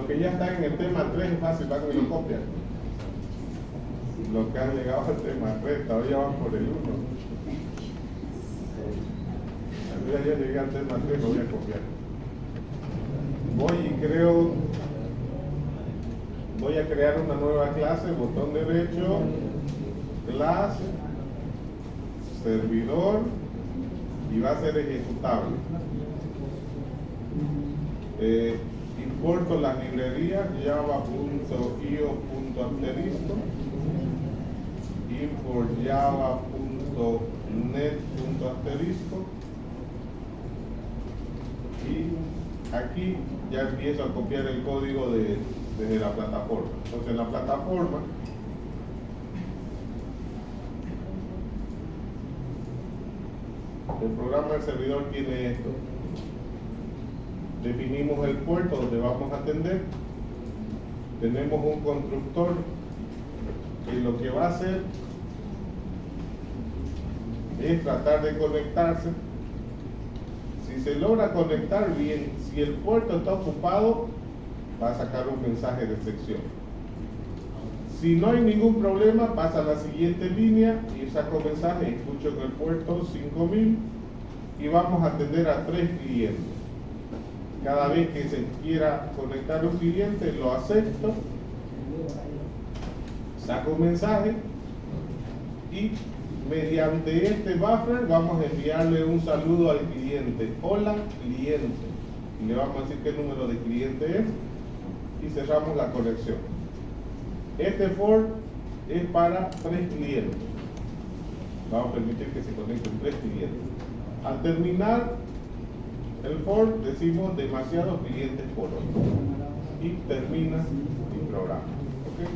Que ya están en el tema 3 es fácil, van y lo copian. Los que han llegado al tema 3 todavía van por el 1. Ya llegué al tema 3, lo voy a copiar. Voy a crear una nueva clase, botón derecho, clase, servidor, y va a ser ejecutable. Importo las librerías java.io.asterisco, import java.net.asterisco, y aquí ya empiezo a copiar el código desde la plataforma. Entonces en la plataforma el programa del servidor tiene esto. Definimos el puerto donde vamos a atender. Tenemos un constructor que lo que va a hacer es tratar de conectarse. Si se logra conectar bien, si el puerto está ocupado, va a sacar un mensaje de excepción. Si no hay ningún problema, pasa a la siguiente línea y saca un mensaje: escucho en el puerto 5000 y vamos a atender a 3 clientes. Cada vez que se quiera conectar un cliente, lo acepto, saco un mensaje y mediante este buffer vamos a enviarle un saludo al cliente. Hola cliente. Y le vamos a decir qué número de cliente es y cerramos la conexión. Este for es para 3 clientes. Vamos a permitir que se conecten 3 clientes. Al terminar el for decimos demasiados clientes por hoy y termina mi programa. ¿Okay?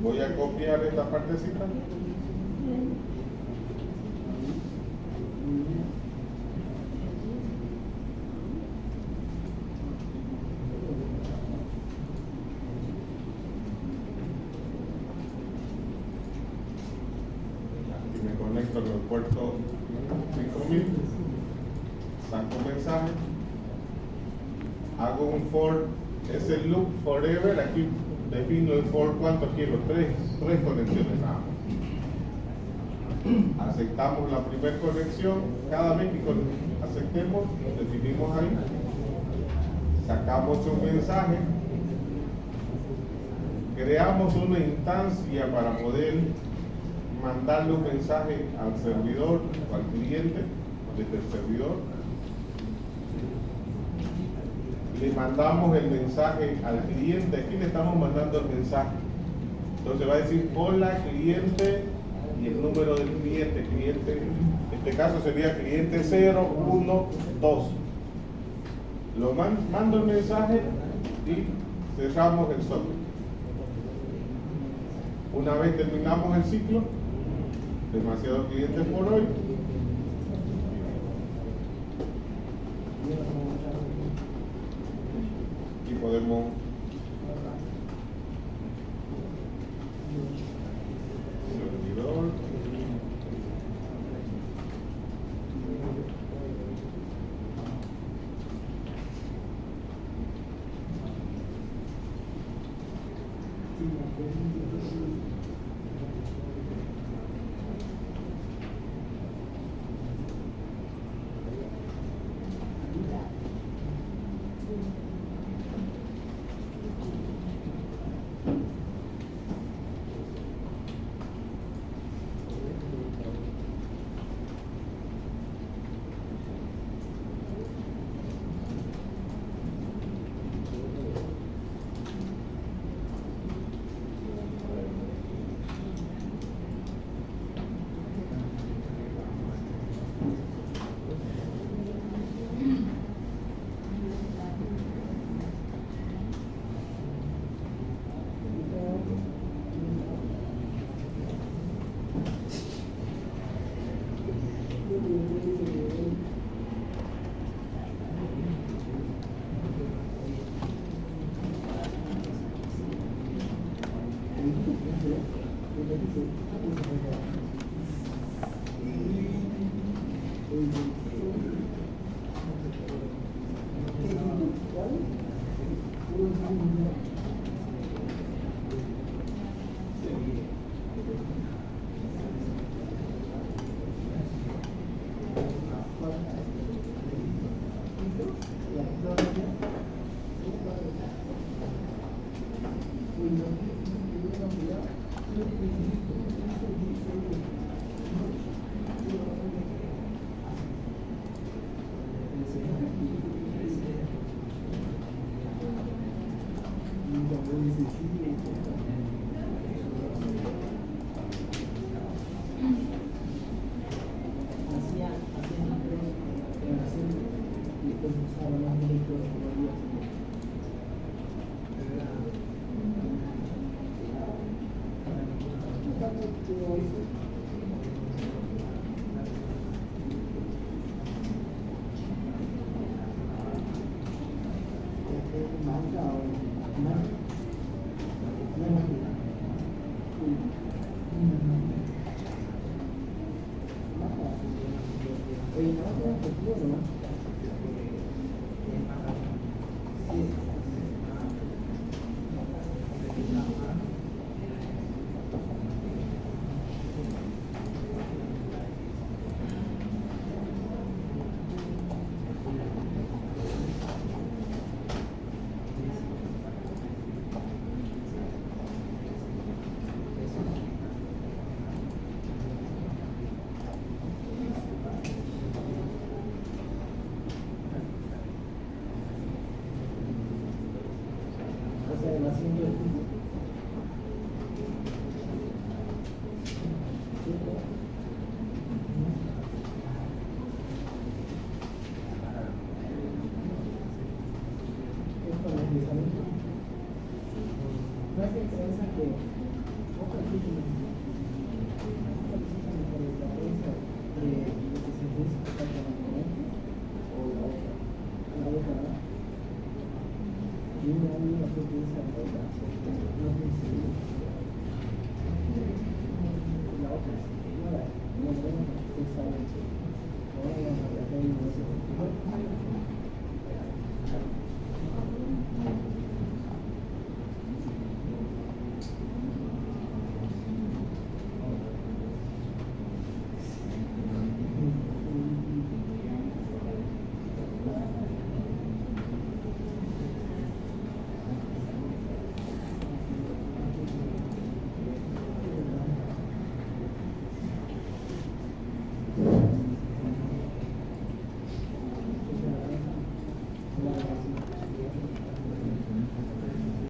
Voy a copiar esta partecita. Y me conecto con el puerto 5000. Saco un mensaje, hago un for, es el loop forever. Aquí defino el for cuánto quiero, 3 conexiones nada más. aceptamos la primera conexión. Cada vez que aceptemos, definimos ahí, sacamos un mensaje, creamos una instancia para poder mandarle un mensaje al servidor o al cliente desde el servidor. Le mandamos el mensaje al cliente. Aquí le estamos mandando el mensaje. Entonces va a decir hola cliente y el número del cliente. Cliente, en este caso sería cliente 012. Lo mando el mensaje y cerramos el software. Una vez terminamos el ciclo, demasiados clientes por hoy. Y podemos servidor.